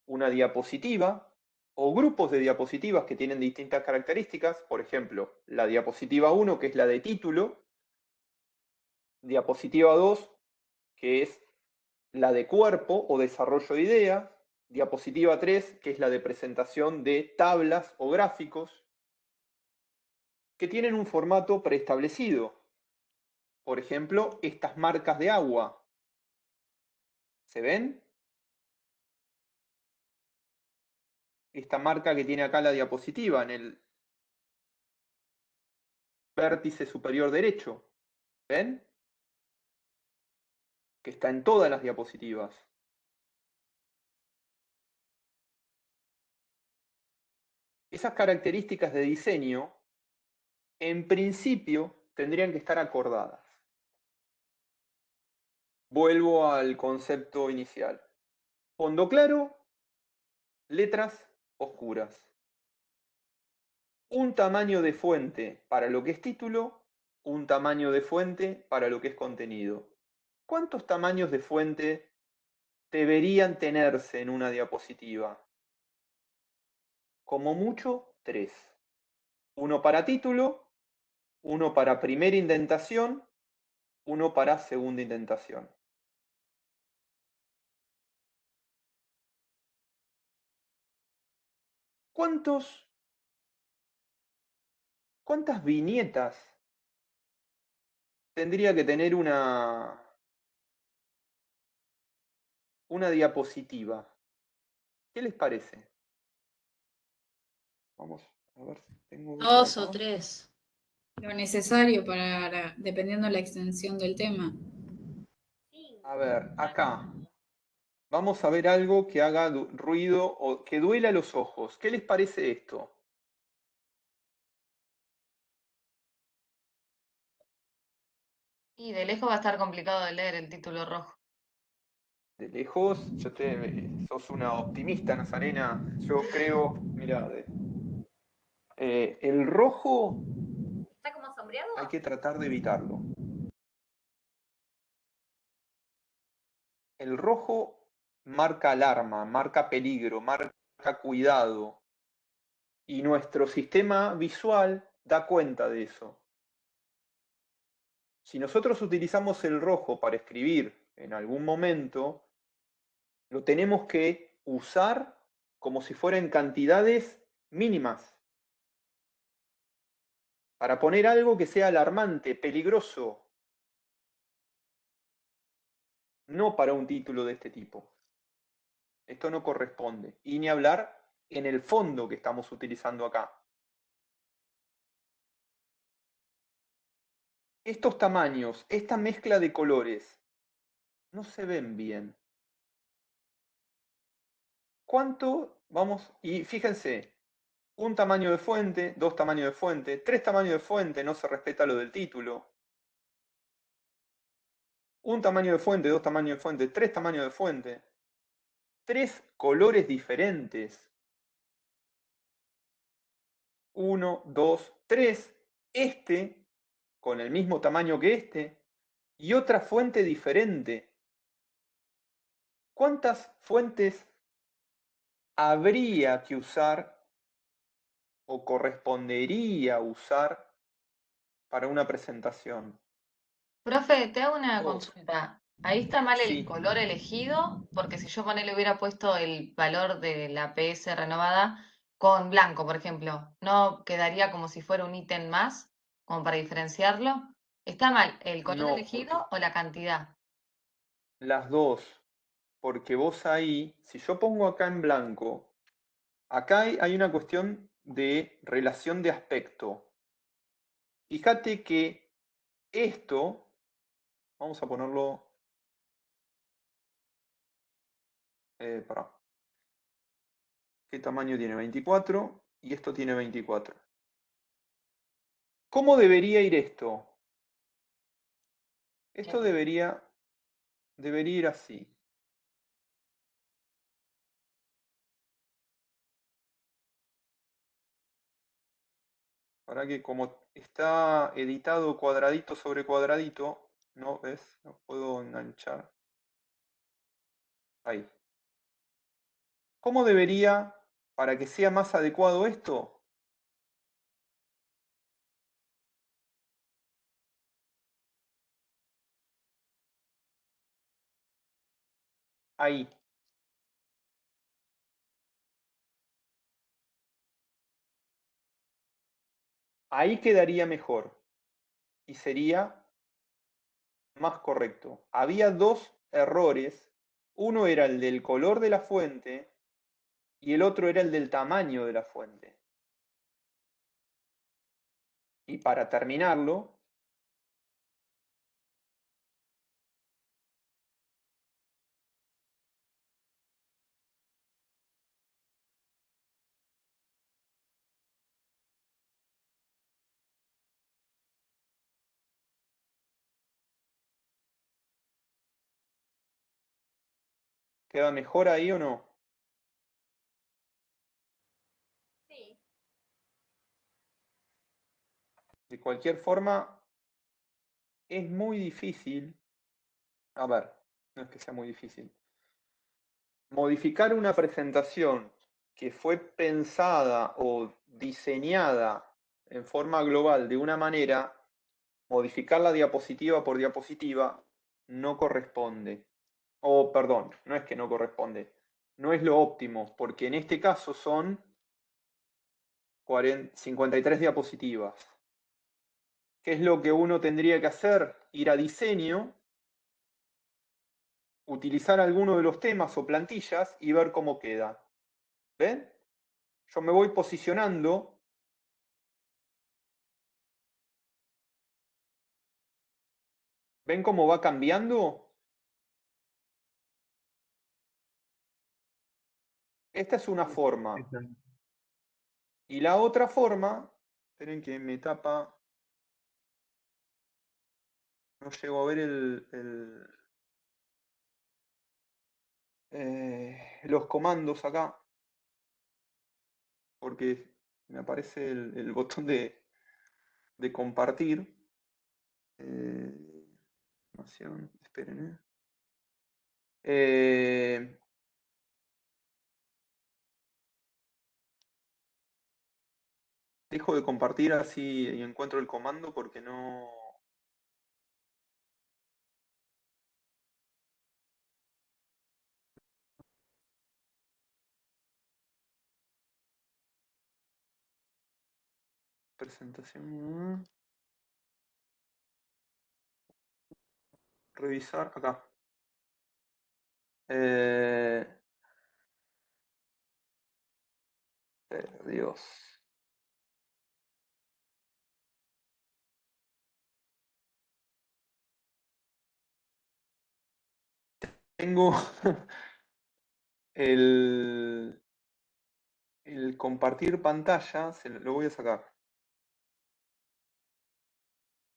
Speaker 1: una diapositiva o grupos de diapositivas que tienen distintas características, por ejemplo, la diapositiva 1, que es la de título, diapositiva 2, que es la de cuerpo o desarrollo de ideas, diapositiva 3, que es la de presentación de tablas o gráficos, que tienen un formato preestablecido. Por ejemplo, estas marcas de agua. ¿Se ven? Esta marca que tiene acá la diapositiva en el vértice superior derecho. ¿Ven? Que está en todas las diapositivas. Esas características de diseño, en principio, tendrían que estar acordadas. Vuelvo al concepto inicial. Fondo claro, letras oscuras. Un tamaño de fuente para lo que es título, un tamaño de fuente para lo que es contenido. ¿Cuántos tamaños de fuente deberían tenerse en una diapositiva? Como mucho, 3. Uno para título, uno para primera indentación, uno para segunda indentación. ¿Cuántas viñetas tendría que tener una diapositiva? ¿Qué les parece? Vamos A ver si tengo
Speaker 2: Dos
Speaker 1: por
Speaker 2: o
Speaker 1: acá.
Speaker 2: tres.
Speaker 7: Lo necesario para, dependiendo de la extensión del tema.
Speaker 1: A ver, acá. Vamos a ver algo que haga ruido o que duela los ojos. ¿Qué les parece esto?
Speaker 3: Y de lejos va a estar complicado de leer el título rojo.
Speaker 1: De lejos, sos una optimista, Nazarena. Yo creo, mira, el rojo
Speaker 6: ¿Está como sombreado?
Speaker 1: hay que tratar de evitarlo. El rojo marca alarma, marca peligro, marca cuidado. Y nuestro sistema visual da cuenta de eso. Si nosotros utilizamos el rojo para escribir en algún momento, lo tenemos que usar como si fueran cantidades mínimas. Para poner algo que sea alarmante, peligroso. No para un título de este tipo. Esto no corresponde. Y ni hablar en el fondo que estamos utilizando acá. Estos tamaños, esta mezcla de colores, no se ven bien. ¿Cuánto vamos? Y fíjense, un tamaño de fuente, dos tamaños de fuente, tres tamaños de fuente, no se respeta lo del título. Un tamaño de fuente, dos tamaños de fuente, tres tamaños de fuente. Tres colores diferentes. 1, 2, 3. Este, con el mismo tamaño que este, y otra fuente diferente. ¿Cuántas fuentes habría que usar o correspondería usar para una presentación?
Speaker 3: Profe, te hago una
Speaker 1: Dos.
Speaker 3: consulta. Ahí está mal el
Speaker 1: Sí.
Speaker 3: color elegido, porque si yo le hubiera puesto el valor de la PS renovada con blanco, por ejemplo, ¿no quedaría como si fuera un ítem más, como para diferenciarlo? ¿Está mal el color
Speaker 1: No,
Speaker 3: elegido o la cantidad?
Speaker 1: las dos. Porque vos ahí, si yo pongo acá en blanco, acá hay una cuestión de relación de aspecto. Fíjate que esto, vamos a ponerlo, pará. ¿Qué tamaño tiene? 24 y esto tiene 24. ¿Cómo debería ir esto? Esto debería ir así. Para que como está editado cuadradito sobre cuadradito, ¿no ves? No puedo enganchar. Ahí. ¿Cómo debería, para que sea más adecuado esto? Ahí. Ahí quedaría mejor. Y sería más correcto. Había dos errores. Uno era el del color de la fuente y el otro era el del tamaño de la fuente. Y para terminarlo, ¿queda mejor ahí o no?
Speaker 6: Sí.
Speaker 1: De cualquier forma, es muy difícil. A ver, no es que sea muy difícil. Modificar una presentación que fue pensada o diseñada en forma global de una manera, modificarla diapositiva por diapositiva no corresponde. O perdón, no es que no corresponde, no es lo óptimo, porque en este caso son 53 diapositivas. ¿Qué es lo que uno tendría que hacer? Ir a diseño, utilizar alguno de los temas o plantillas y ver cómo queda. ¿Ven? Yo me voy posicionando ¿Ven cómo va cambiando? Esta es una forma. Y la otra forma, esperen que me tapa, no llego a ver los comandos acá, porque me aparece el botón de compartir. Esperen, dejo de compartir así y encuentro el comando porque no... Presentación. Revisar acá. Dios. Tengo el compartir pantalla, lo voy a sacar.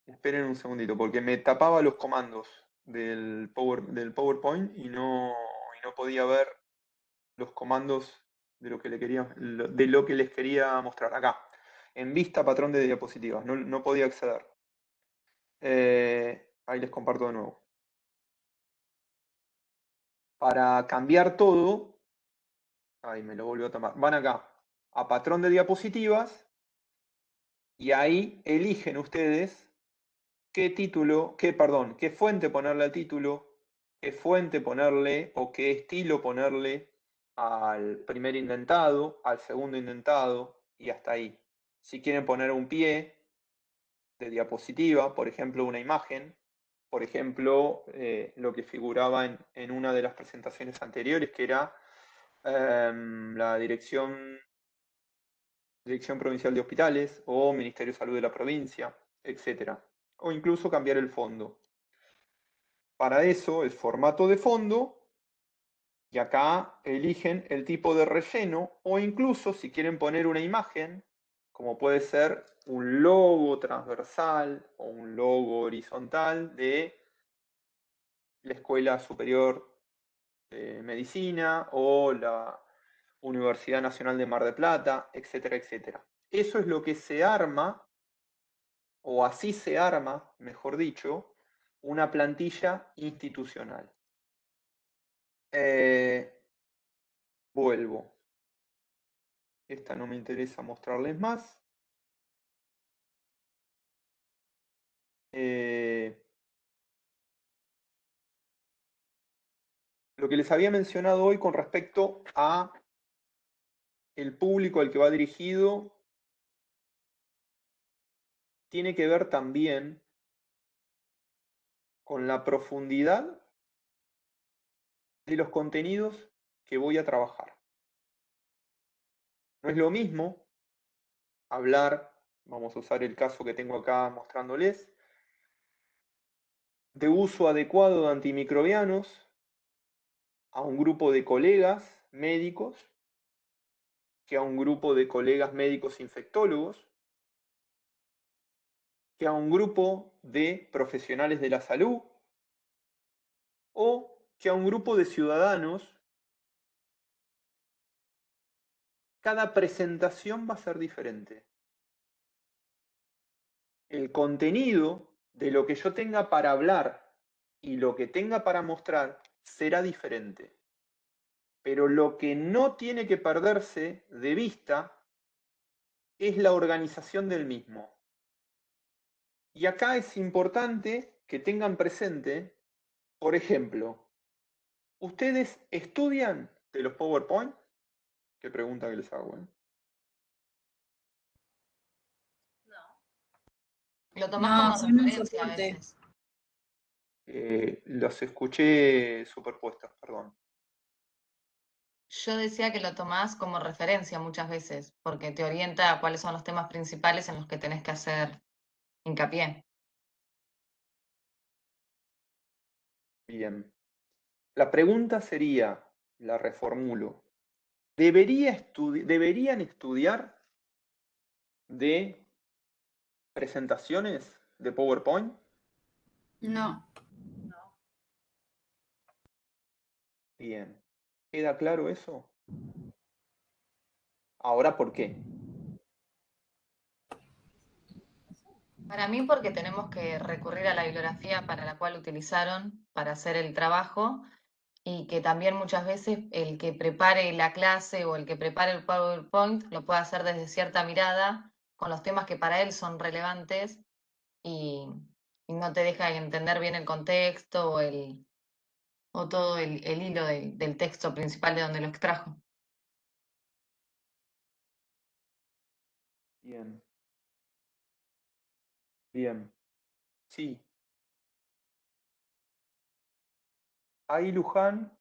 Speaker 1: Esperen un segundito, porque me tapaba los comandos del PowerPoint y no podía ver los comandos de lo que les quería mostrar. Acá, en vista patrón de diapositivas, no podía acceder. Ahí les comparto de nuevo. Para cambiar todo, ahí me lo volvió a tomar. Van acá, a patrón de diapositivas, y ahí eligen ustedes qué fuente ponerle al título, qué fuente ponerle o qué estilo ponerle al primer indentado, al segundo indentado y hasta ahí. Si quieren poner un pie de diapositiva, por ejemplo, una imagen, por ejemplo, lo que figuraba en una de las presentaciones anteriores, que era la Dirección Provincial de Hospitales o Ministerio de Salud de la provincia, etc. O incluso cambiar el fondo. Para eso, el formato de fondo, y acá eligen el tipo de relleno, o incluso si quieren poner una imagen, como puede ser un logo transversal o un logo horizontal de la Escuela Superior de Medicina o la Universidad Nacional de Mar del Plata, etcétera, etcétera. Eso es lo que se arma, o así se arma, mejor dicho, una plantilla institucional. Vuelvo. Esta no me interesa mostrarles más. Lo que les había mencionado hoy con respecto a el público al que va dirigido tiene que ver también con la profundidad de los contenidos que voy a trabajar. No es lo mismo hablar, vamos a usar el caso que tengo acá mostrándoles, de uso adecuado de antimicrobianos a un grupo de colegas médicos que a un grupo de colegas médicos infectólogos, que a un grupo de profesionales de la salud o que a un grupo de ciudadanos. Cada presentación va a ser diferente. El contenido de lo que yo tenga para hablar y lo que tenga para mostrar será diferente. Pero lo que no tiene que perderse de vista es la organización del mismo. Y acá es importante que tengan presente, por ejemplo, ¿ustedes estudian de los PowerPoint? Qué pregunta que les hago, ¿eh?
Speaker 3: Lo tomás
Speaker 7: No,
Speaker 3: como
Speaker 7: son un
Speaker 3: referencia a
Speaker 7: soporte.
Speaker 3: veces.
Speaker 1: Los escuché superpuestos, perdón.
Speaker 3: Yo decía que lo tomás como referencia muchas veces, porque te orienta a cuáles son los temas principales en los que tenés que hacer hincapié.
Speaker 1: Bien. La pregunta sería, la reformulo, ¿deberían estudiar de presentaciones de PowerPoint?
Speaker 7: No.
Speaker 1: Bien. ¿Queda claro eso? Ahora, ¿por qué?
Speaker 3: Para mí, porque tenemos que recurrir a la bibliografía para la cual utilizaron para hacer el trabajo y que también muchas veces el que prepare la clase o el que prepare el PowerPoint lo puede hacer desde cierta mirada con los temas que para él son relevantes y, y no te deja entender bien el contexto o todo el hilo del texto principal de donde lo extrajo.
Speaker 1: Bien. Bien. Sí. Ahí Luján,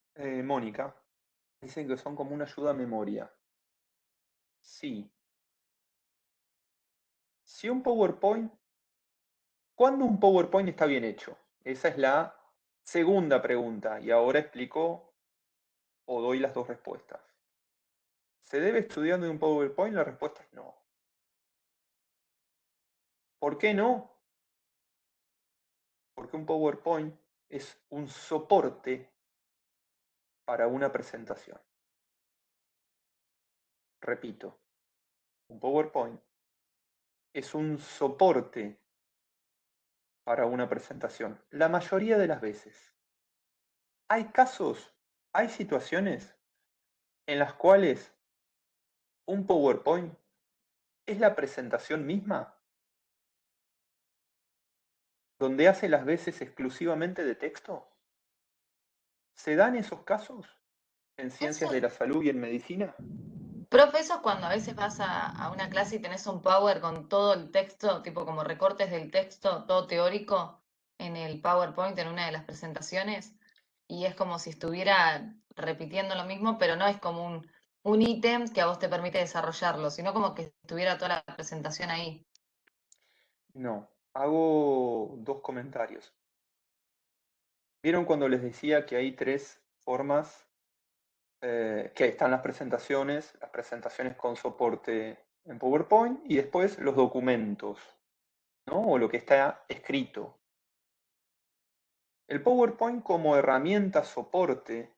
Speaker 1: Mónica, dicen que son como una ayuda a memoria. Sí. Si un PowerPoint, ¿cuándo un PowerPoint está bien hecho? Esa es la segunda pregunta y ahora explico o doy las dos respuestas. ¿Se debe estudiar de un PowerPoint? La respuesta es no. ¿Por qué no? Porque un PowerPoint es un soporte para una presentación. Repito, un PowerPoint es un soporte para una presentación. La mayoría de las veces. Hay casos, hay situaciones en las cuales un PowerPoint es la presentación misma, donde hace las veces exclusivamente de texto. ¿Se dan esos casos en ciencias de la salud y en medicina?
Speaker 3: Profe, eso es cuando a veces vas a una clase y tenés un power con todo el texto, tipo como recortes del texto, todo teórico, en el PowerPoint, en una de las presentaciones, y es como si estuviera repitiendo lo mismo, pero no es como un ítem que a vos te permite desarrollarlo, sino como que estuviera toda la presentación ahí.
Speaker 1: No, hago dos comentarios. ¿Vieron cuando les decía que hay tres formas que están las presentaciones con soporte en PowerPoint y después los documentos, ¿no? O lo que está escrito? El PowerPoint como herramienta soporte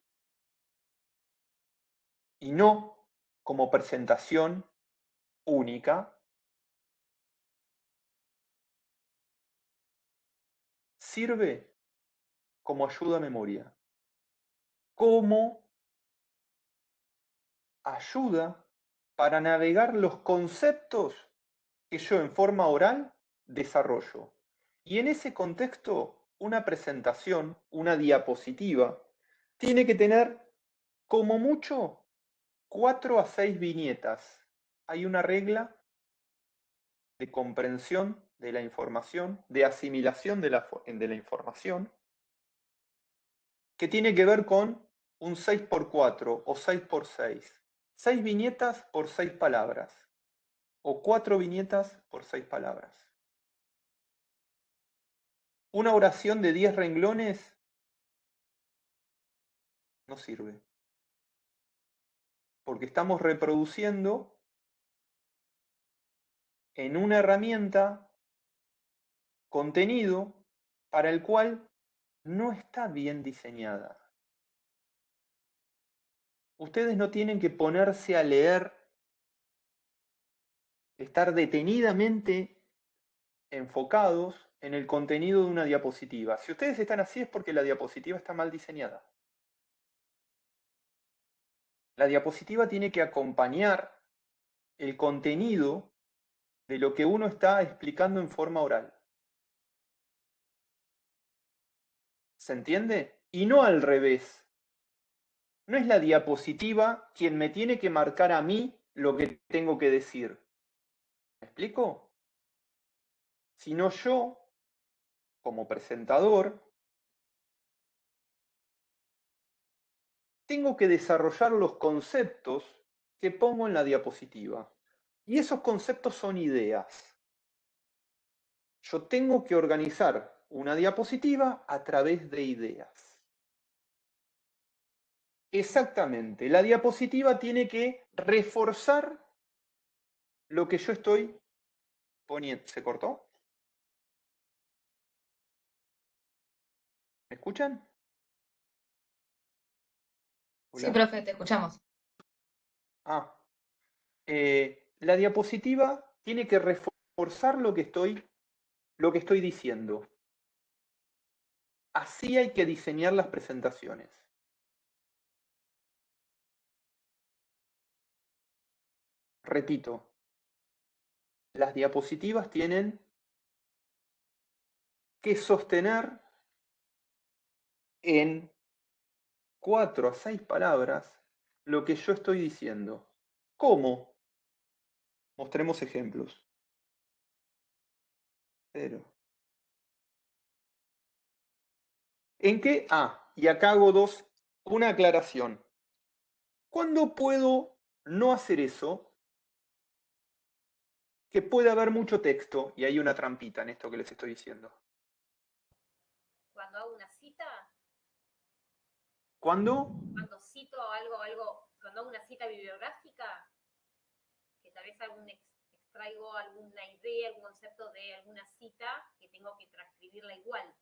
Speaker 1: y no como presentación única, sirve como ayuda a memoria, como ayuda para navegar los conceptos que yo en forma oral desarrollo. Y en ese contexto, una presentación, una diapositiva, tiene que tener como mucho 4 a 6 viñetas. Hay una regla de comprensión de la información, de asimilación de la información, que tiene que ver con un 6x4 o 6x6. 6 viñetas por 6 palabras o 4 viñetas por 6 palabras. Una oración de 10 renglones no sirve, porque estamos reproduciendo en una herramienta contenido para el cual no está bien diseñada. Ustedes no tienen que ponerse a leer, estar detenidamente enfocados en el contenido de una diapositiva. Si ustedes están así es porque la diapositiva está mal diseñada. La diapositiva tiene que acompañar el contenido de lo que uno está explicando en forma oral. ¿Se entiende? Y no al revés. No es la diapositiva quien me tiene que marcar a mí lo que tengo que decir. ¿Me explico? Sino yo, como presentador, tengo que desarrollar los conceptos que pongo en la diapositiva. Y esos conceptos son ideas. Yo tengo que organizar una diapositiva a través de ideas. Exactamente. La diapositiva tiene que reforzar lo que yo estoy poniendo. ¿Se cortó? ¿Me escuchan?
Speaker 3: Sí,
Speaker 1: Hola.
Speaker 3: profe, te escuchamos.
Speaker 1: Ah, la diapositiva tiene que reforzar lo que estoy diciendo. Así hay que diseñar las presentaciones. Repito, las diapositivas tienen que sostener en 4 a 6 palabras lo que yo estoy diciendo. ¿Cómo? Mostremos ejemplos. Pero, ¿en qué? Ah, y acá hago una aclaración. ¿Cuándo puedo no hacer eso? Que puede haber mucho texto, y hay una trampita en esto que les estoy diciendo.
Speaker 6: Cuando hago una cita,
Speaker 1: ¿Cuándo?
Speaker 6: cuando cito cuando hago una cita bibliográfica, que tal vez extraigo alguna idea, algún concepto de alguna cita, que tengo que transcribirla igual.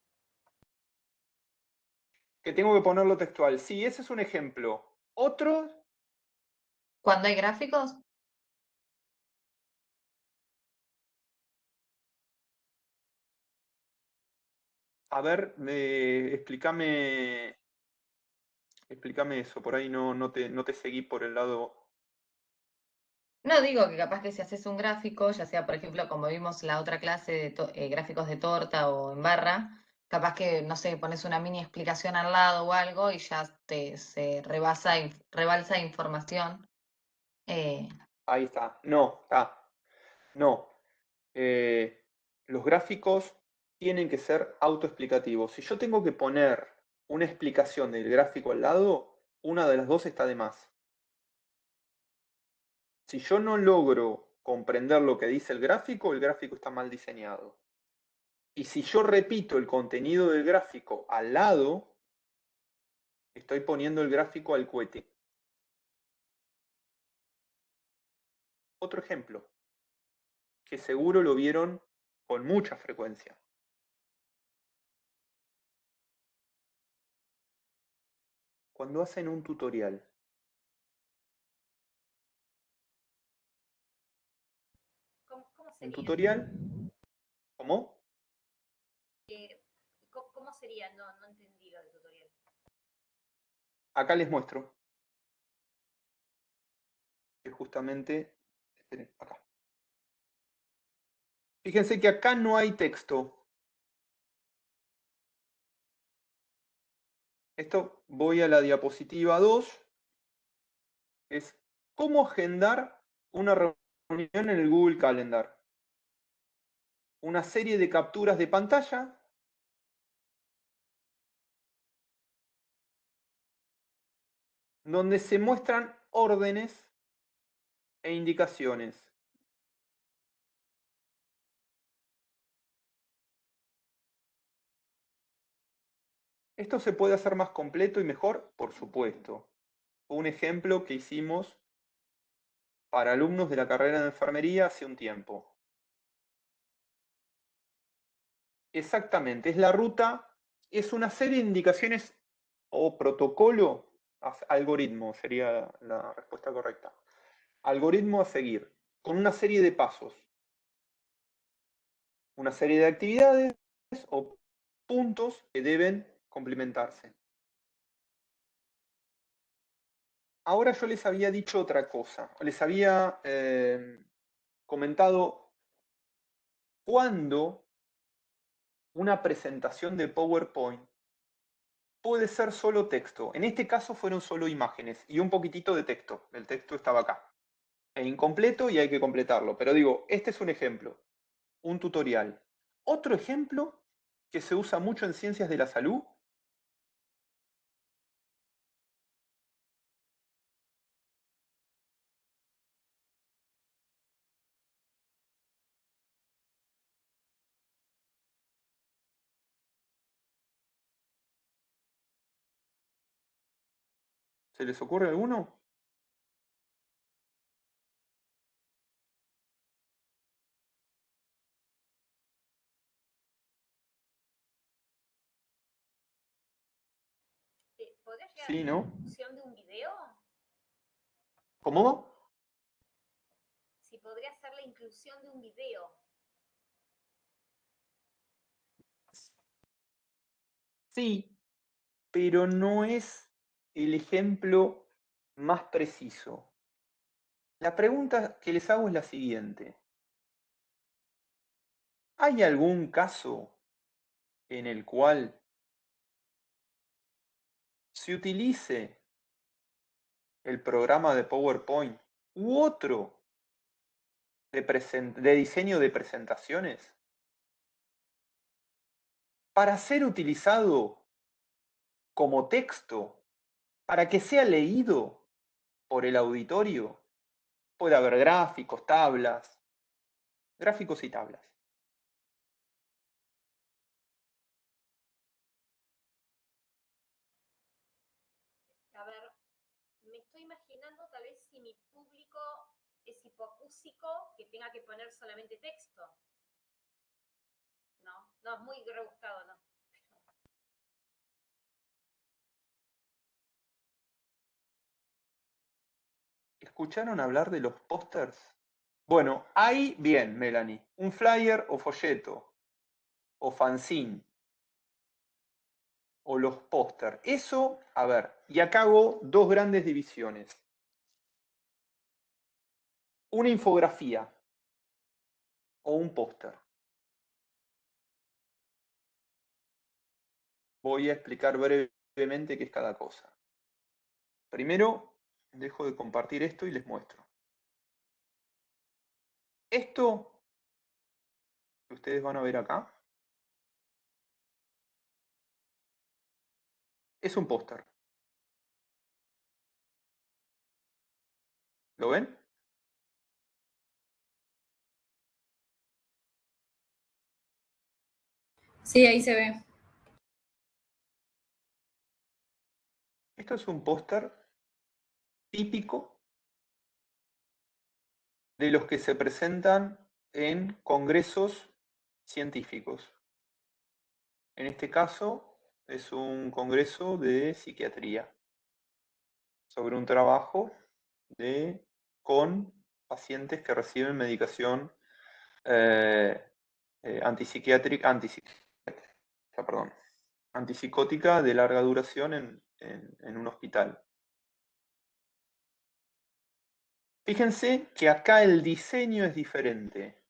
Speaker 1: Que tengo que ponerlo textual. Sí, ese es un ejemplo. Otro,
Speaker 3: ¿Cuándo hay gráficos?
Speaker 1: a ver, explícame eso. Por ahí no te seguí por el lado.
Speaker 3: No digo que capaz que si haces un gráfico, ya sea por ejemplo como vimos la otra clase de gráficos de torta o en barra, capaz que, no sé, pones una mini explicación al lado o algo y ya se rebalsa información.
Speaker 1: Ahí está. No, está. No. Los gráficos tienen que ser autoexplicativos. Si yo tengo que poner una explicación del gráfico al lado, una de las dos está de más. Si yo no logro comprender lo que dice el gráfico está mal diseñado. Y si yo repito el contenido del gráfico al lado, estoy poniendo el gráfico al cohete. Otro ejemplo, que seguro lo vieron con mucha frecuencia. Cuando hacen un tutorial.
Speaker 6: ¿Cómo
Speaker 1: Un
Speaker 6: sería?
Speaker 1: tutorial, ¿cómo?
Speaker 6: ¿Cómo sería? No entendí lo del tutorial.
Speaker 1: Acá les muestro. Que justamente, esperen, acá. Fíjense que acá no hay texto. Esto voy a la diapositiva 2. Es cómo agendar una reunión en el Google Calendar. Una serie de capturas de pantalla donde se muestran órdenes e indicaciones. ¿Esto se puede hacer más completo y mejor? Por supuesto. Un ejemplo que hicimos para alumnos de la carrera de enfermería hace un tiempo. Exactamente, es la ruta, es una serie de indicaciones o protocolo, algoritmo sería la respuesta correcta. Algoritmo a seguir, con una serie de pasos. Una serie de actividades o puntos que deben complementarse. Ahora yo les había dicho otra cosa, les había comentado cuándo una presentación de PowerPoint puede ser solo texto. En este caso fueron solo imágenes y un poquitito de texto. El texto estaba acá. Es incompleto y hay que completarlo. Pero digo, este es un ejemplo, un tutorial. Otro ejemplo que se usa mucho en ciencias de la salud ¿Se les ocurre alguno?
Speaker 6: ¿Podría llegar
Speaker 1: Sí,
Speaker 6: a la
Speaker 1: ¿no?
Speaker 6: inclusión de un video?
Speaker 1: ¿Cómo?
Speaker 6: Si podría ser la inclusión de un video.
Speaker 1: Sí, pero no es el ejemplo más preciso. La pregunta que les hago es la siguiente. ¿Hay algún caso en el cual se utilice el programa de PowerPoint u otro de diseño de presentaciones para ser utilizado como texto, para que sea leído por el auditorio? Puede haber gráficos, tablas, gráficos y tablas.
Speaker 6: A ver, me estoy imaginando tal vez si mi público es hipoacúsico, que tenga que poner solamente texto. No, es muy rebuscado, ¿no?
Speaker 1: ¿Escucharon hablar de los pósters? Bueno, hay, bien, Melanie, un flyer o folleto, o fanzine, o los pósters. Eso, a ver, y acá hago dos grandes divisiones. Una infografía o un póster. Voy a explicar brevemente qué es cada cosa. Primero, dejo de compartir esto y les muestro. Esto que ustedes van a ver acá es un póster. ¿Lo ven?
Speaker 7: Sí, ahí se ve.
Speaker 1: Esto es un póster típico de los que se presentan en congresos científicos. En este caso es un congreso de psiquiatría sobre un trabajo con pacientes que reciben medicación antipsicótica de larga duración en un hospital. Fíjense que acá el diseño es diferente.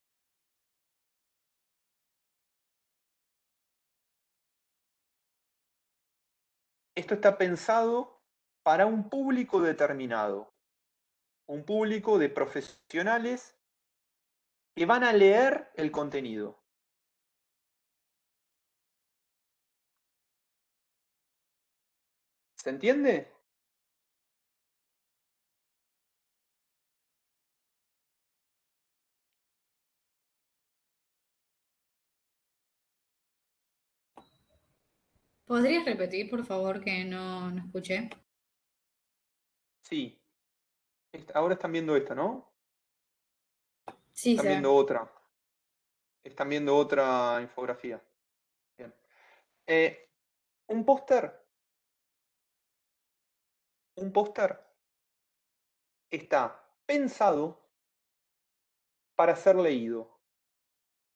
Speaker 1: Esto está pensado para un público determinado, un público de profesionales que van a leer el contenido. ¿Se entiende?
Speaker 7: ¿Podrías repetir, por favor, que no escuché?
Speaker 1: Sí. Ahora están viendo esta, ¿no?
Speaker 7: Sí,
Speaker 1: Están
Speaker 7: se
Speaker 1: viendo
Speaker 7: ve.
Speaker 1: otra. Están viendo otra infografía. Bien. Un póster está pensado para ser leído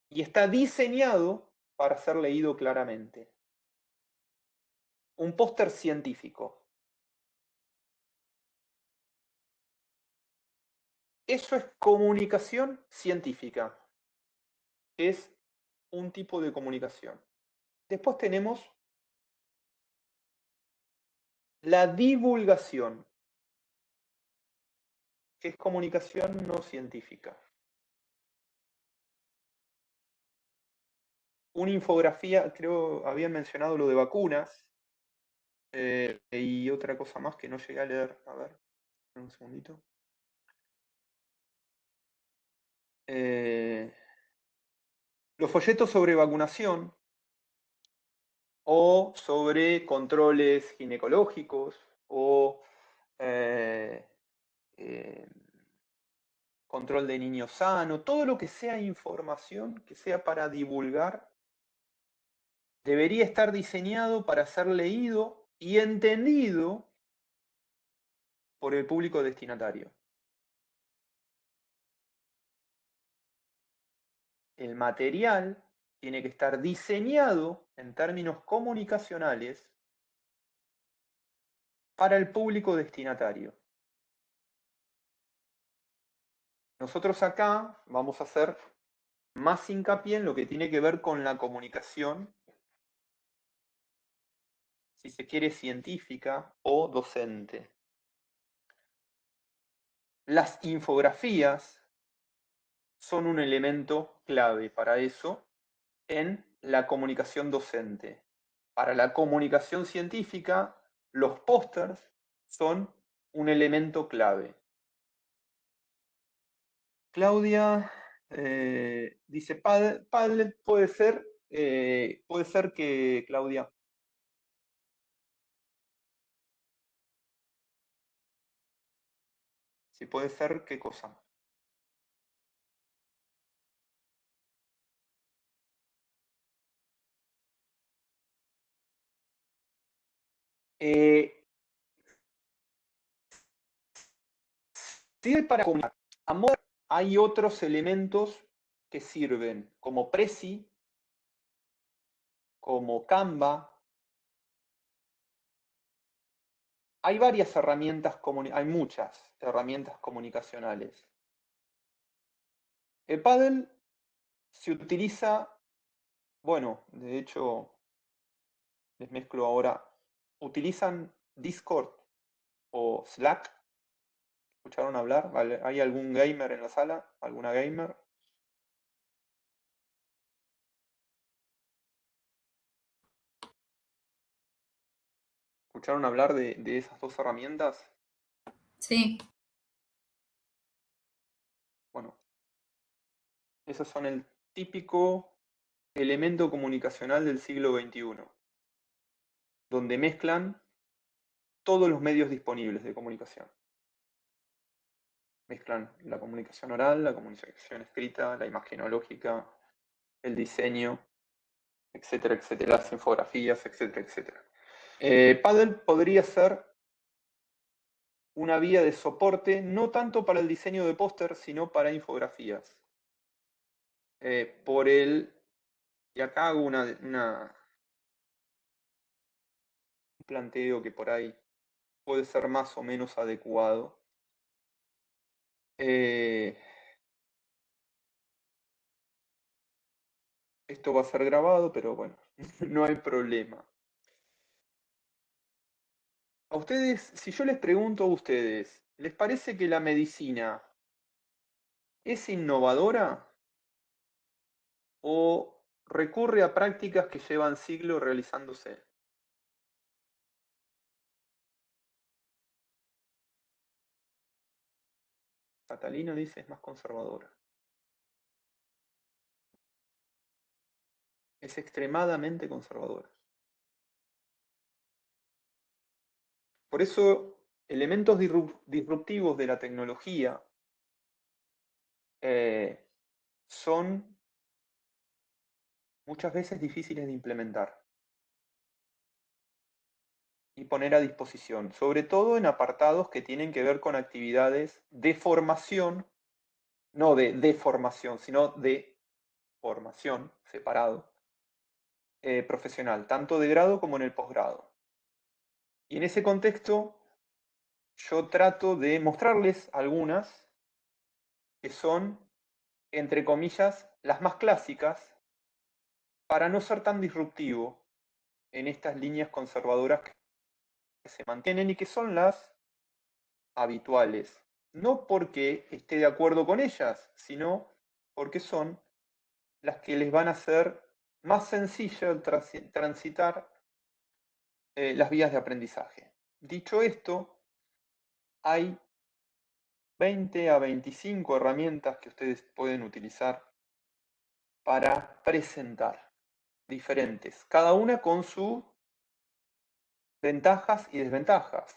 Speaker 1: y está diseñado para ser leído claramente. Un póster científico. Eso es comunicación científica. Es un tipo de comunicación. Después tenemos la divulgación, que es comunicación no científica. Una infografía, creo habían mencionado lo de vacunas, y otra cosa más que no llegué a leer. A ver, un segundito. Los folletos sobre vacunación o sobre controles ginecológicos o control de niño sano, todo lo que sea información, que sea para divulgar, debería estar diseñado para ser leído y entendido por el público destinatario. El material tiene que estar diseñado en términos comunicacionales para el público destinatario. Nosotros acá vamos a hacer más hincapié en lo que tiene que ver con la comunicación, si se quiere, científica o docente. Las infografías son un elemento clave para eso en la comunicación docente. Para la comunicación científica, los pósters son un elemento clave. Claudia dice, Padlet puede ser que, Claudia. Si puede ser, ¿qué cosa? Sirve para comunicar. Amor, hay otros elementos que sirven, como Prezi, como Canva. Hay varias herramientas, hay muchas herramientas comunicacionales. El Padlet se utiliza, bueno, de hecho, les mezclo ahora, utilizan Discord o Slack. ¿Escucharon hablar? ¿Hay algún gamer en la sala? ¿Alguna gamer? ¿Escucharon hablar de esas dos herramientas?
Speaker 7: Sí,
Speaker 1: Bueno, esos son el típico elemento comunicacional del siglo XXI, donde mezclan todos los medios disponibles de comunicación. Mezclan la comunicación oral, la comunicación escrita, la imagenológica, el diseño, etcétera, etcétera, las infografías, etcétera, etcétera. Padlet podría ser una vía de soporte, no tanto para el diseño de póster, sino para infografías. Y acá hago un planteo que por ahí puede ser más o menos adecuado. Esto va a ser grabado, pero bueno, no hay problema. A ustedes, si yo les pregunto a ustedes, ¿les parece que la medicina es innovadora o recurre a prácticas que llevan siglos realizándose? Catalina dice es más conservadora. Es extremadamente conservadora. Por eso, elementos disruptivos de la tecnología son muchas veces difíciles de implementar y poner a disposición, sobre todo en apartados que tienen que ver con actividades de formación, no de deformación, sino de formación, separado, profesional, tanto de grado como en el posgrado. Y en ese contexto, yo trato de mostrarles algunas que son, entre comillas, las más clásicas, para no ser tan disruptivo en estas líneas conservadoras que se mantienen y que son las habituales. No porque esté de acuerdo con ellas, sino porque son las que les van a hacer más sencillo transitar las vías de aprendizaje. Dicho esto, hay 20 a 25 herramientas que ustedes pueden utilizar para presentar, diferentes, cada una con sus ventajas y desventajas.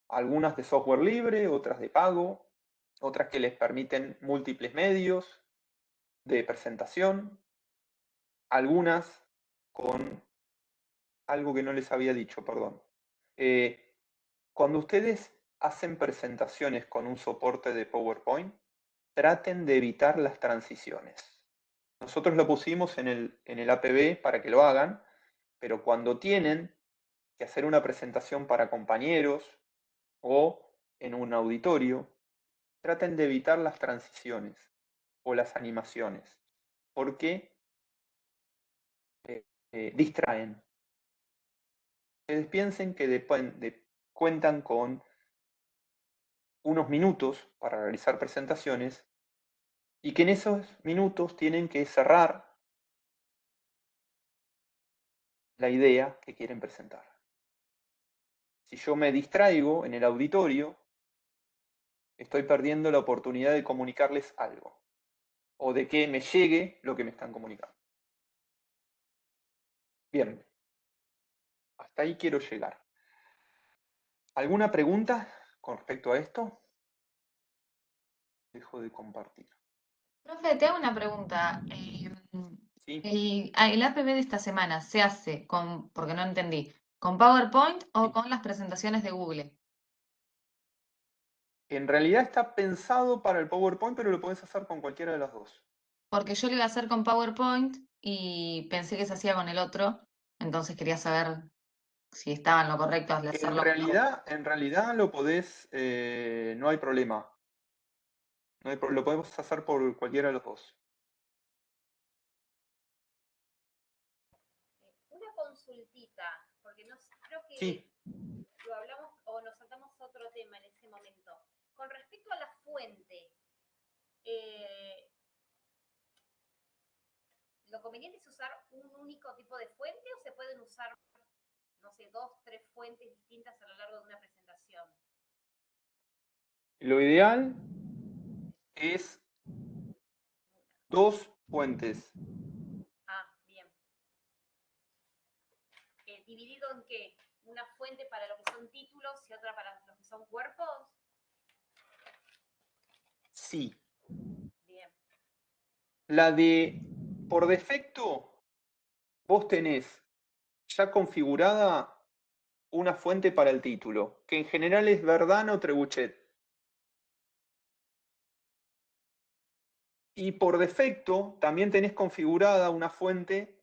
Speaker 1: Algunas de software libre, otras de pago, otras que les permiten múltiples medios de presentación, algunas con algo que no les había dicho, perdón. Cuando ustedes hacen presentaciones con un soporte de PowerPoint, traten de evitar las transiciones. Nosotros lo pusimos en el APB para que lo hagan, pero cuando tienen que hacer una presentación para compañeros o en un auditorio, traten de evitar las transiciones o las animaciones, porque distraen. Ustedes piensen que cuentan con unos minutos para realizar presentaciones y que en esos minutos tienen que cerrar la idea que quieren presentar. Si yo me distraigo en el auditorio, estoy perdiendo la oportunidad de comunicarles algo o de que me llegue lo que me están comunicando. Bien, hasta ahí quiero llegar. ¿Alguna pregunta con respecto a esto? Dejo de compartir.
Speaker 3: Profe, te hago una pregunta.
Speaker 1: ¿Sí?
Speaker 3: El APB de esta semana se hace con, porque no entendí, ¿con PowerPoint o
Speaker 1: Sí.
Speaker 3: con las presentaciones de Google?
Speaker 1: En realidad está pensado para el PowerPoint, pero lo podés hacer con cualquiera de las dos.
Speaker 3: Porque yo lo iba a hacer con PowerPoint y pensé que se hacía con el otro, entonces quería saber si estaba en lo correcto al hacerlo.
Speaker 1: En realidad lo podés, no hay problema. Lo podemos hacer por cualquiera de los dos.
Speaker 6: Una consultita, porque creo que
Speaker 1: Sí.
Speaker 6: lo hablamos o nos saltamos otro tema en ese momento. Con respecto a la fuente, ¿lo conveniente es usar un único tipo de fuente o se pueden usar, no sé, 2, 3 fuentes distintas a lo largo de una presentación?
Speaker 1: Lo ideal es 2 fuentes.
Speaker 6: Ah, bien. ¿Dividido en qué? ¿Una fuente para lo que son títulos y otra para los que son cuerpos?
Speaker 1: Sí.
Speaker 6: Bien.
Speaker 1: La de, por defecto, vos tenés ya configurada una fuente para el título, que en general es Verdana o Trebuchet. Y por defecto también tenés configurada una fuente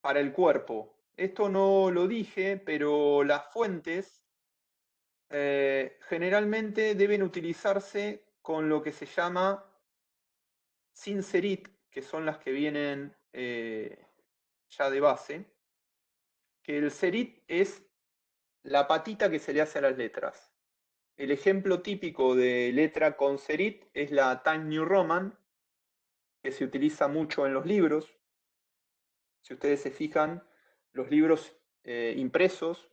Speaker 1: para el cuerpo. Esto no lo dije, pero las fuentes generalmente deben utilizarse con lo que se llama sin serit, que son las que vienen ya de base, que el serit es la patita que se le hace a las letras. El ejemplo típico de letra con serit es la Times New Roman, que se utiliza mucho en los libros. Si ustedes se fijan, los libros impresos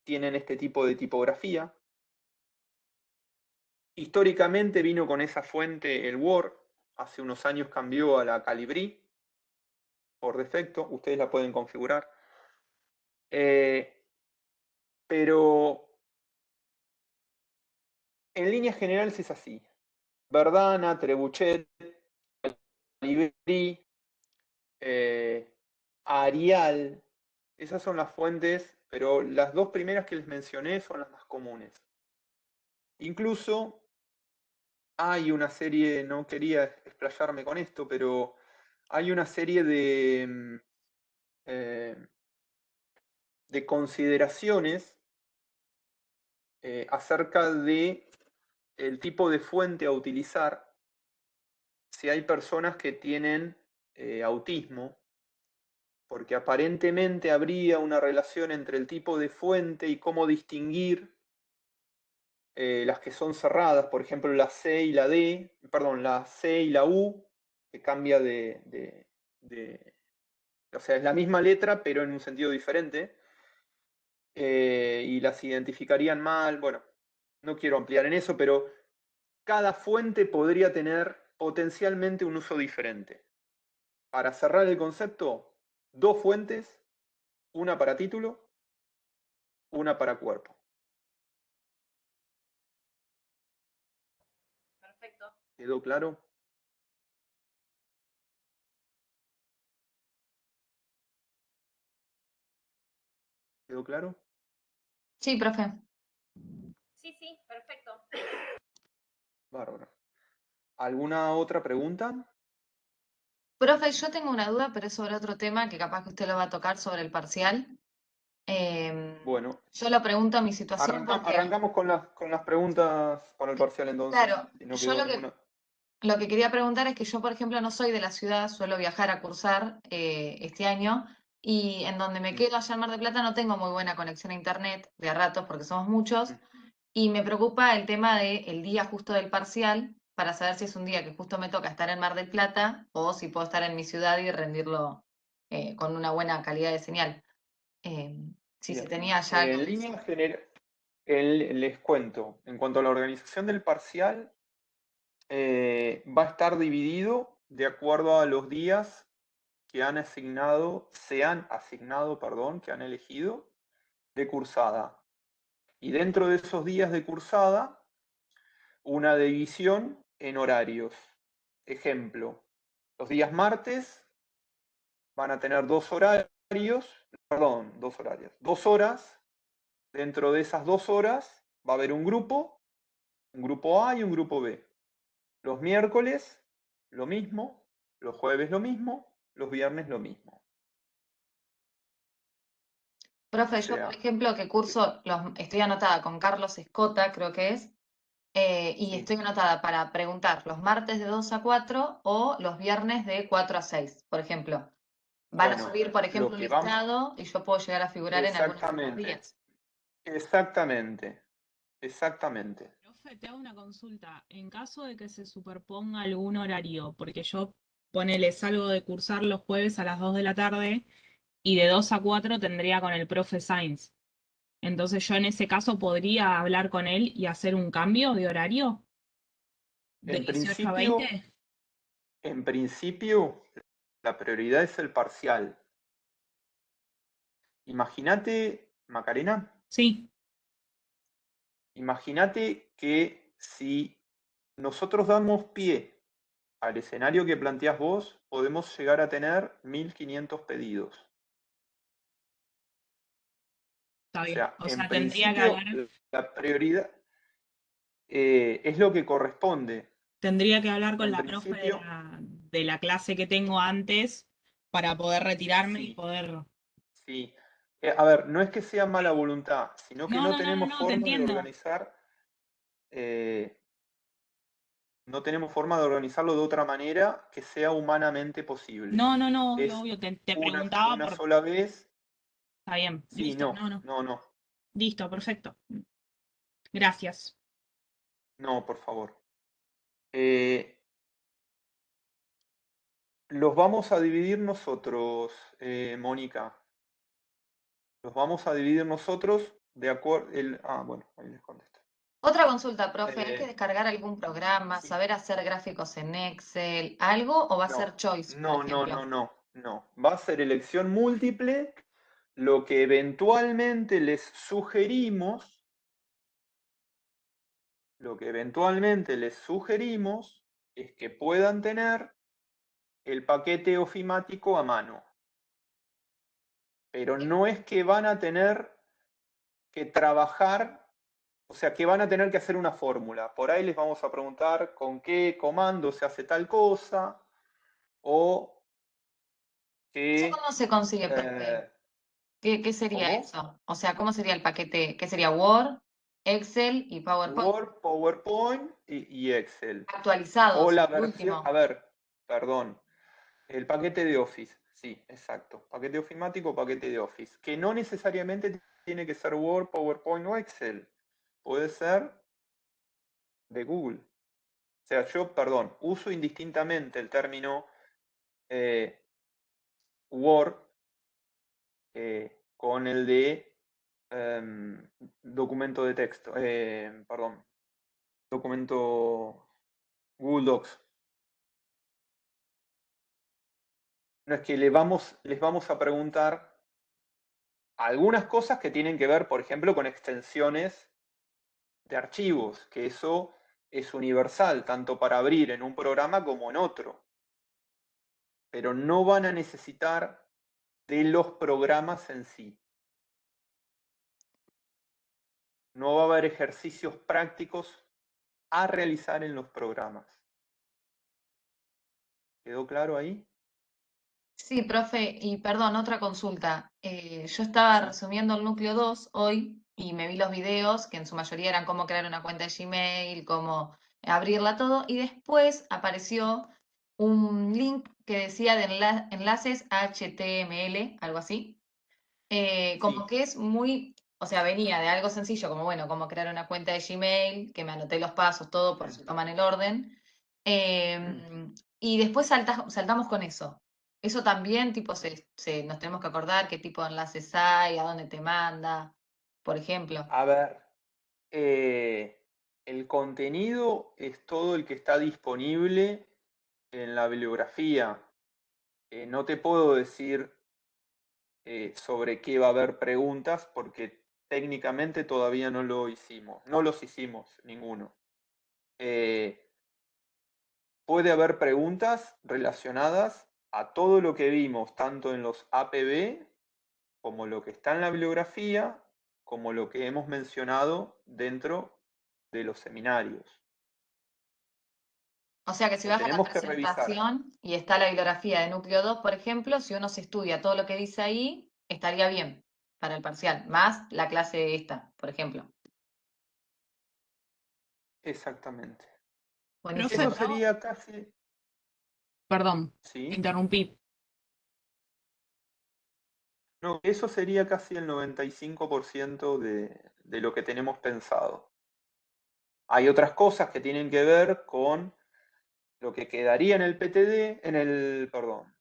Speaker 1: tienen este tipo de tipografía. Históricamente vino con esa fuente el Word, hace unos años cambió a la Calibri, por defecto, ustedes la pueden configurar. Pero en líneas generales es así. Verdana, Trebuchet, Calibri, Arial, esas son las fuentes, pero las dos primeras que les mencioné son las más comunes. Incluso hay una serie, no quería explayarme con esto, pero hay una serie de consideraciones acerca de el tipo de fuente a utilizar si hay personas que tienen autismo, porque aparentemente habría una relación entre el tipo de fuente y cómo distinguir las que son cerradas, por ejemplo la C y la D, perdón, la C y la U, que cambia o sea, es la misma letra, pero en un sentido diferente, y las identificarían mal. Bueno, no quiero ampliar en eso, pero cada fuente podría tener potencialmente un uso diferente. Para cerrar el concepto, 2 fuentes, una para título, una para cuerpo.
Speaker 6: perfecto.
Speaker 1: ¿Quedó claro? ¿Quedó claro?
Speaker 3: Sí, profe.
Speaker 6: Sí, sí, perfecto.
Speaker 1: Bárbaro. ¿Alguna otra pregunta?
Speaker 3: Profe, yo tengo una duda, pero es sobre otro tema que capaz que usted lo va a tocar sobre el parcial.
Speaker 1: Bueno,
Speaker 3: Yo lo pregunto a mi situación porque,
Speaker 1: arrancamos con las preguntas con el parcial entonces.
Speaker 3: claro,
Speaker 1: Si no
Speaker 3: yo
Speaker 1: quedó ninguna.
Speaker 3: lo que quería preguntar es que yo, por ejemplo, no soy de la ciudad, suelo viajar a cursar este año y en donde me quedo allá en Mar del Plata no tengo muy buena conexión a internet de a ratos porque somos muchos y me preocupa el tema del día justo del parcial para saber si es un día que justo me toca estar en Mar del Plata o si puedo estar en mi ciudad y rendirlo con una buena calidad de señal. Si se
Speaker 1: Bien.
Speaker 3: tenía ya...
Speaker 1: En línea general, les cuento, en cuanto a la organización del parcial, va a estar dividido de acuerdo a los días que se han asignado, perdón, que han elegido de cursada. Y dentro de esos días de cursada, una división en horarios. Ejemplo, los días martes van a tener 2 horas. Dentro de esas 2 horas va a haber un grupo A y un grupo B. Los miércoles, lo mismo. Los jueves, lo mismo. Los viernes, lo mismo.
Speaker 3: Profe,
Speaker 1: O
Speaker 3: yo, por
Speaker 1: sea,
Speaker 3: ejemplo, que curso, estoy anotada con Carlos Escota, creo que es, y
Speaker 1: sí.
Speaker 3: estoy anotada para preguntar los martes de 2 a 4 o los viernes de 4 a 6, por ejemplo. Van a
Speaker 1: Bueno,
Speaker 3: subir, por ejemplo,
Speaker 1: lo
Speaker 3: un
Speaker 1: que vamos.
Speaker 3: listado y yo puedo llegar a figurar en algunos de los
Speaker 1: Exactamente.
Speaker 3: días.
Speaker 1: Exactamente.
Speaker 8: Profe, te hago una consulta. En caso de que se superponga algún horario, porque yo salgo de cursar los jueves a las 2 de la tarde y de 2 a 4 tendría con el profe Sainz. Entonces yo en ese caso podría hablar con él y hacer un cambio de horario de
Speaker 1: En
Speaker 8: 18 a
Speaker 1: principio,
Speaker 8: 20.
Speaker 1: la prioridad es el parcial. Imagínate, Macarena,
Speaker 8: Sí,
Speaker 1: imagínate que si nosotros damos pie al escenario que planteás vos, podemos llegar a tener 1500 pedidos.
Speaker 8: está
Speaker 1: O
Speaker 8: bien.
Speaker 1: sea,
Speaker 8: O
Speaker 1: en
Speaker 8: sea, tendría que
Speaker 1: principio,
Speaker 8: hablar,
Speaker 1: la prioridad es lo que corresponde.
Speaker 8: con
Speaker 1: En
Speaker 8: la profe
Speaker 1: principio,
Speaker 8: de la clase que tengo antes para poder retirarme y
Speaker 1: sí,
Speaker 8: poder...
Speaker 1: sí. A ver, no es que sea mala voluntad, sino que
Speaker 8: No,
Speaker 1: no
Speaker 8: no, no, no,
Speaker 1: tenemos
Speaker 8: no, te
Speaker 1: forma de
Speaker 8: entiendo.
Speaker 1: organizar, no tenemos forma de organizarlo de otra manera que sea humanamente posible.
Speaker 8: No, no, no, obvio,
Speaker 1: Es
Speaker 8: obvio. Te
Speaker 1: una
Speaker 8: preguntaba por...
Speaker 1: sola vez.
Speaker 8: Está bien,
Speaker 1: Sí,
Speaker 8: listo, no, no.
Speaker 1: no.
Speaker 8: Listo, perfecto. Gracias.
Speaker 1: No, por favor. Los vamos a dividir nosotros, Mónica. Los vamos a dividir nosotros de acuerdo. Bueno, ahí les contesto.
Speaker 3: Otra consulta, profe, ¿hay que
Speaker 1: Eh,
Speaker 3: descargar algún programa,
Speaker 1: sí.
Speaker 3: saber hacer gráficos en Excel, algo o va a
Speaker 1: No,
Speaker 3: ser Choice, por
Speaker 1: no, no,
Speaker 3: ejemplo?
Speaker 1: no. Va a ser elección múltiple. Lo que eventualmente les sugerimos es que puedan tener el paquete ofimático a mano. Pero no es que van a tener que trabajar, o sea, que van a tener que hacer una fórmula. Por ahí les vamos a preguntar con qué comando se hace tal cosa, o
Speaker 3: ¿Eso
Speaker 1: que...
Speaker 3: cómo se consigue, profe? ¿Qué sería
Speaker 1: ¿Cómo?
Speaker 3: eso? O sea, ¿cómo sería el paquete? ¿Qué sería Word, Excel y PowerPoint?
Speaker 1: Word, PowerPoint y Excel. O
Speaker 3: Actualizados,
Speaker 1: la
Speaker 3: el
Speaker 1: versión,
Speaker 3: último.
Speaker 1: perdón, el paquete de Office, sí, exacto. Paquete ofimático, paquete de Office. Que no necesariamente tiene que ser Word, PowerPoint o Excel. Puede ser de Google. O sea, yo, perdón, uso indistintamente el término Word con el de documento de texto, perdón, documento Google Docs. No es que les vamos a preguntar algunas cosas que tienen que ver, por ejemplo, con extensiones de archivos, que eso es universal, tanto para abrir en un programa como en otro. Pero no van a necesitar de los programas en sí. No va a haber ejercicios prácticos a realizar en los programas. ¿Quedó claro ahí?
Speaker 3: Sí, profe, y perdón, otra consulta. Yo estaba
Speaker 1: Sí.
Speaker 3: resumiendo el núcleo 2 hoy y me vi los videos, que en su mayoría eran cómo crear una cuenta de Gmail, cómo abrirla todo, y después apareció un link que decía de enlaces HTML, algo así. Como
Speaker 1: Sí.
Speaker 3: que es muy, o sea, venía de algo sencillo, como bueno, cómo crear una cuenta de Gmail, que me anoté los pasos, todo por si toman el orden. Y después saltamos con eso. Eso también, tipo, nos tenemos que acordar qué tipo de enlaces hay, a dónde te manda, por ejemplo.
Speaker 1: A ver, el contenido es todo el que está disponible en la bibliografía. No te puedo decir sobre qué va a haber preguntas porque técnicamente todavía no lo hicimos. No los hicimos ninguno. Puede haber preguntas relacionadas a todo lo que vimos, tanto en los APB como lo que está en la bibliografía, como lo que hemos mencionado dentro de los seminarios.
Speaker 3: O sea que si
Speaker 1: Lo
Speaker 3: vas a la
Speaker 1: tenemos que revisar.
Speaker 3: presentación y está la bibliografía de núcleo 2, por ejemplo, si uno se estudia todo lo que dice ahí, estaría bien para el parcial, más la clase esta, por ejemplo.
Speaker 1: Exactamente.
Speaker 3: Buenísimo.
Speaker 1: Eso sería casi...
Speaker 8: Perdón,
Speaker 1: ¿Sí?
Speaker 8: interrumpí.
Speaker 1: No, eso sería casi el 95% de lo que tenemos pensado. Hay otras cosas que tienen que ver con lo que quedaría en el PTD, perdón.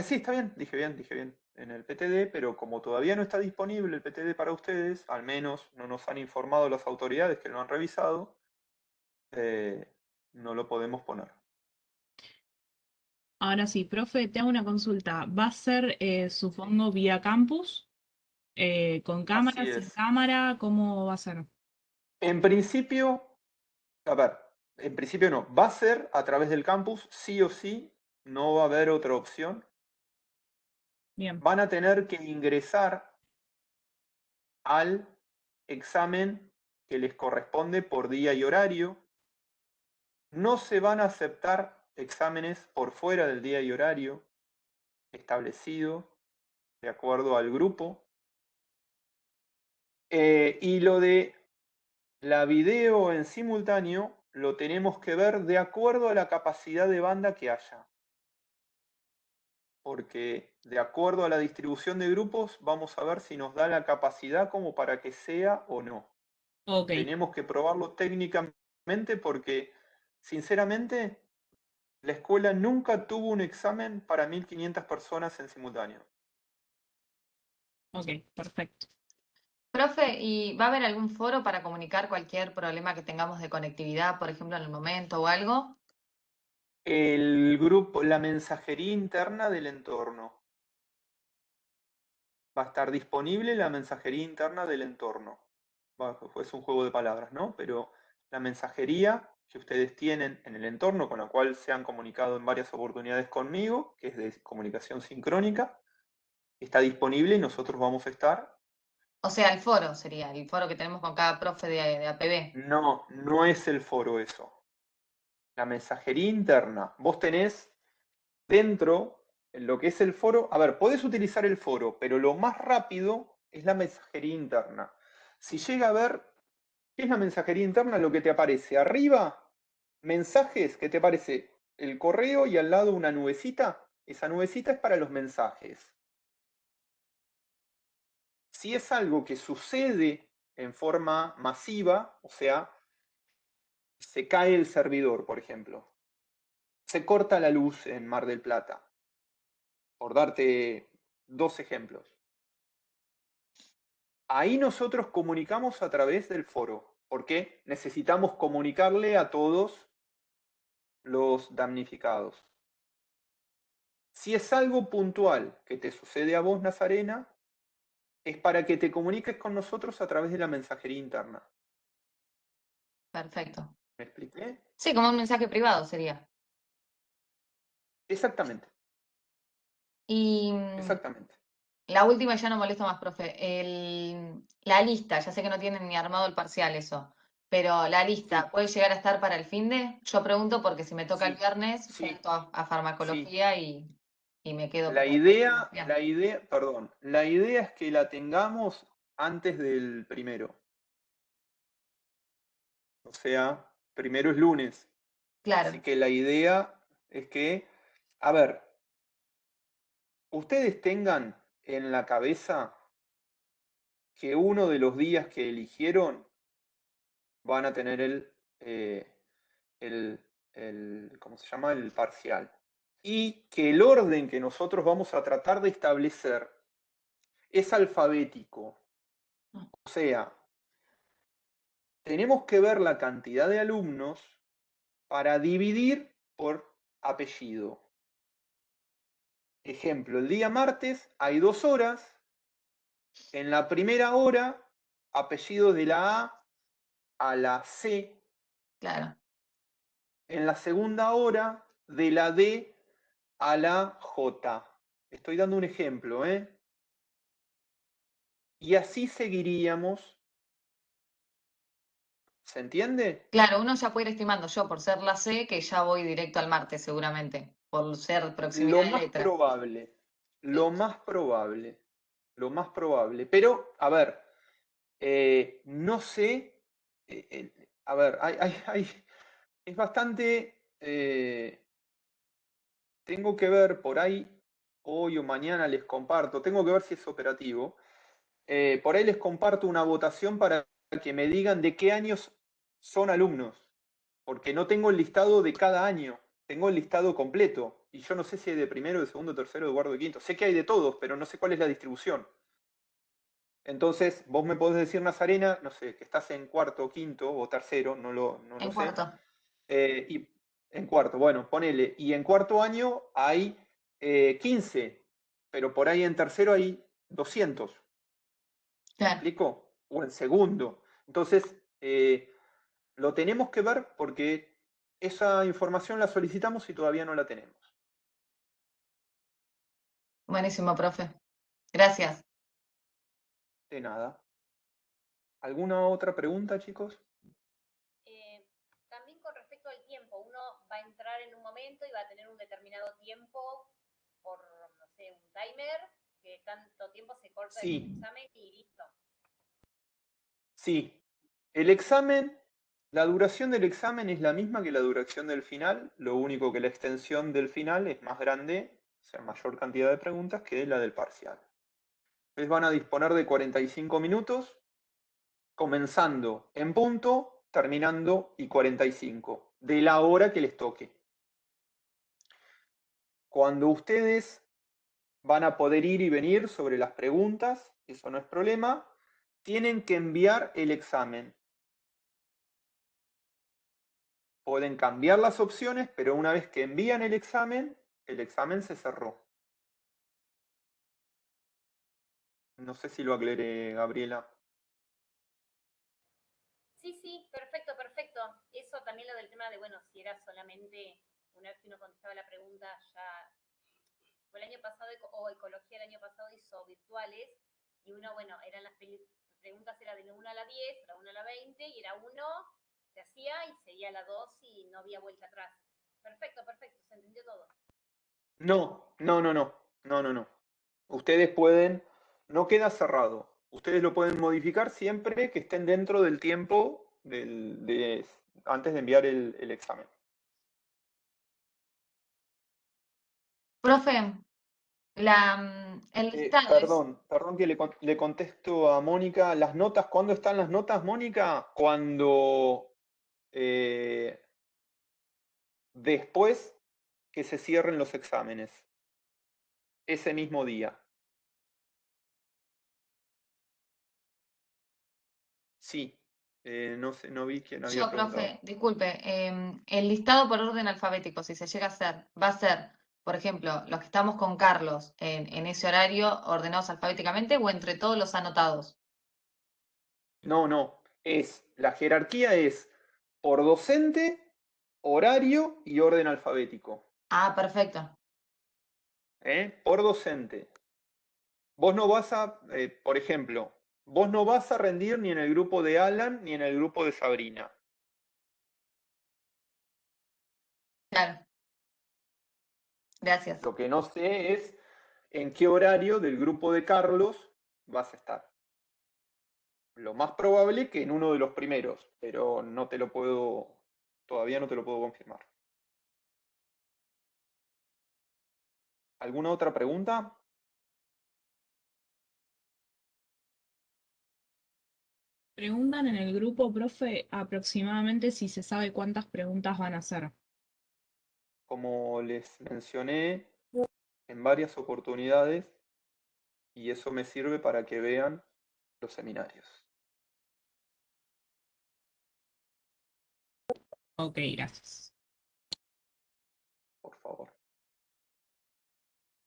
Speaker 1: Sí, está bien, dije bien, en el PTD, pero como todavía no está disponible el PTD para ustedes, al menos no nos han informado las autoridades que lo han revisado, no lo podemos poner.
Speaker 8: Ahora sí, profe, te hago una consulta. ¿Va a ser, supongo, vía campus? ¿Con cámara,
Speaker 1: Así
Speaker 8: sin
Speaker 1: es.
Speaker 8: cámara? ¿Cómo va a ser?
Speaker 1: En principio, a ver, en principio no, va a ser a través del campus, sí o sí, no va a haber otra opción.
Speaker 8: Bien,
Speaker 1: Van a tener que ingresar al examen que les corresponde por día y horario. No se van a aceptar exámenes por fuera del día y horario establecido de acuerdo al grupo. Y lo de la video en simultáneo lo tenemos que ver de acuerdo a la capacidad de banda que haya. Porque de acuerdo a la distribución de grupos vamos a ver si nos da la capacidad como para que sea o no.
Speaker 8: ok.
Speaker 1: Tenemos que probarlo técnicamente porque, sinceramente, la escuela nunca tuvo un examen para 1500 personas en simultáneo.
Speaker 8: Ok, perfecto.
Speaker 3: Profe, ¿y va a haber algún foro para comunicar cualquier problema que tengamos de conectividad, por ejemplo, en el momento o algo?
Speaker 1: El grupo, la mensajería interna del entorno. Va a estar disponible la mensajería interna del entorno. Es un juego de palabras, ¿no? Pero la mensajería que ustedes tienen en el entorno, con la cual se han comunicado en varias oportunidades conmigo, que es de comunicación sincrónica, está disponible y nosotros vamos a estar.
Speaker 3: O sea, el foro sería, el foro que tenemos con cada profe de APB.
Speaker 1: No, no es el foro eso. La mensajería interna. Vos tenés dentro, en lo que es el foro, a ver, podés utilizar el foro, pero lo más rápido es la mensajería interna. Si llega a ver, ¿qué es la mensajería interna? Lo que te aparece arriba, mensajes, que te aparece el correo y al lado una nubecita. Esa nubecita es para los mensajes. Si es algo que sucede en forma masiva, o sea, se cae el servidor, por ejemplo, se corta la luz en Mar del Plata, por darte dos ejemplos. Ahí nosotros comunicamos a través del foro, porque necesitamos comunicarle a todos los damnificados. Si es algo puntual que te sucede a vos, Nazarena, es para que te comuniques con nosotros a través de la mensajería interna.
Speaker 3: Perfecto.
Speaker 1: ¿Me expliqué?
Speaker 3: Sí, como un mensaje privado sería.
Speaker 1: Exactamente,
Speaker 3: Y
Speaker 1: exactamente.
Speaker 3: la última, ya no molesto más, profe. La lista, ya sé que no tienen ni armado el parcial eso, pero la lista,
Speaker 1: Sí,
Speaker 3: ¿puede llegar a estar para el finde? Yo pregunto porque si me toca el
Speaker 1: sí,
Speaker 3: viernes,
Speaker 1: sí,
Speaker 3: falto a
Speaker 1: sí.
Speaker 3: farmacología y me quedo
Speaker 1: La
Speaker 3: para
Speaker 1: idea,
Speaker 3: farmacología.
Speaker 1: perdón, la idea es que la tengamos antes del primero. O sea, primero es lunes. Así
Speaker 3: Claro,
Speaker 1: que la idea es que, a ver, ustedes tengan en la cabeza que uno de los días que eligieron van a tener el, ¿cómo se llama? El parcial. Y que el orden que nosotros vamos a tratar de establecer es alfabético. O sea, tenemos que ver la cantidad de alumnos para dividir por apellido. Ejemplo, el día martes hay 2 horas. En la primera hora, apellidos de la A a la C.
Speaker 3: claro.
Speaker 1: En la segunda hora, de la D a la J. Estoy dando un ejemplo, ¿eh? Y así seguiríamos. ¿Se entiende?
Speaker 3: Claro, uno ya puede ir estimando, yo por ser la C, que ya voy directo al martes seguramente, por ser proximidad
Speaker 1: Lo
Speaker 3: de
Speaker 1: más
Speaker 3: letra.
Speaker 1: probable. Lo más probable. Lo más probable. Pero, a ver, no sé. A ver, es bastante. Tengo que ver por ahí, hoy o mañana les comparto, tengo que ver si es operativo. Por ahí les comparto una votación para que me digan de qué años son alumnos, porque no tengo el listado de cada año, tengo el listado completo. Y yo no sé si hay de primero, de segundo, tercero, de cuarto, de quinto. Sé que hay de todos, pero no sé cuál es la distribución. Entonces, vos me podés decir, Nazarena, no sé, que estás en cuarto, quinto o tercero, no lo
Speaker 3: En
Speaker 1: sé.
Speaker 3: cuarto.
Speaker 1: Y en cuarto, bueno, ponele. Y en cuarto año hay 15, pero por ahí en tercero hay 200. ¿Me
Speaker 3: Claro.
Speaker 1: explico? O en segundo. Entonces, lo tenemos que ver porque esa información la solicitamos y todavía no la tenemos.
Speaker 3: Buenísimo, profe. Gracias.
Speaker 1: De nada. ¿Alguna otra pregunta, chicos?
Speaker 6: También con respecto al tiempo, uno va a entrar en un momento y va a tener un determinado tiempo por, no sé, un timer, que tanto tiempo se corta el
Speaker 1: Sí,
Speaker 6: examen y listo.
Speaker 1: sí. El examen, la duración del examen es la misma que la duración del final, lo único que la extensión del final es más grande, o sea, mayor cantidad de preguntas que la del parcial. Entonces van a disponer de 45 minutos, comenzando en punto, terminando y 45, de la hora que les toque. Cuando ustedes van a poder ir y venir sobre las preguntas, eso no es problema, tienen que enviar el examen. Pueden cambiar las opciones, pero una vez que envían el examen se cerró. No sé si lo aclaré, Gabriela.
Speaker 6: Sí, sí, perfecto, perfecto. Eso también lo del tema de, bueno, si era solamente una vez que uno contestaba la pregunta, ya el año pasado o ecología el año pasado hizo virtuales y uno, bueno, eran las preguntas era de la 1 a la 10, la 1 a la 20 y era 1, se hacía y seguía la 2 y no había vuelta atrás. Perfecto, perfecto, se entendió todo.
Speaker 1: No. Ustedes pueden, no queda cerrado. Ustedes lo pueden modificar siempre que estén dentro del tiempo antes de enviar el examen.
Speaker 3: Profe, el listado es.
Speaker 1: Perdón que le contesto a Mónica. Las notas, ¿cuándo están las notas, Mónica? Cuando después que se cierren los exámenes. Ese mismo día. Sí. No sé, no vi quién había
Speaker 3: Yo,
Speaker 1: preguntado.
Speaker 3: profe, disculpe, el listado por orden alfabético, si se llega a hacer, va a ser, por ejemplo, los que estamos con Carlos en ese horario ordenados alfabéticamente o entre todos los anotados.
Speaker 1: No. La jerarquía es por docente, horario y orden alfabético.
Speaker 3: Ah, perfecto.
Speaker 1: Por docente. Vos no vas a, por ejemplo, vos no vas a rendir ni en el grupo de Alan ni en el grupo de Sabrina.
Speaker 3: Claro. Gracias.
Speaker 1: Lo que no sé es en qué horario del grupo de Carlos vas a estar. Lo más probable que en uno de los primeros, pero no te lo puedo, todavía no te lo puedo confirmar. ¿Alguna otra pregunta?
Speaker 8: Preguntan en el grupo, profe, aproximadamente si se sabe cuántas preguntas van a hacer.
Speaker 1: Como les mencioné en varias oportunidades, y eso me sirve para que vean los seminarios.
Speaker 8: Ok, gracias.
Speaker 1: Por favor.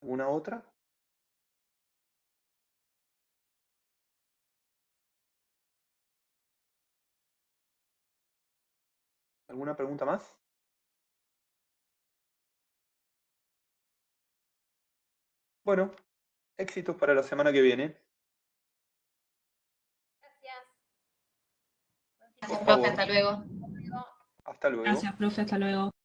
Speaker 1: ¿Alguna otra? ¿Alguna pregunta más? Bueno, éxitos para la semana que viene.
Speaker 6: Gracias.
Speaker 3: Gracias,
Speaker 1: Por
Speaker 3: profe.
Speaker 1: favor.
Speaker 3: Hasta luego.
Speaker 6: Hasta luego.
Speaker 1: Hasta luego.
Speaker 8: Gracias, profe, hasta luego.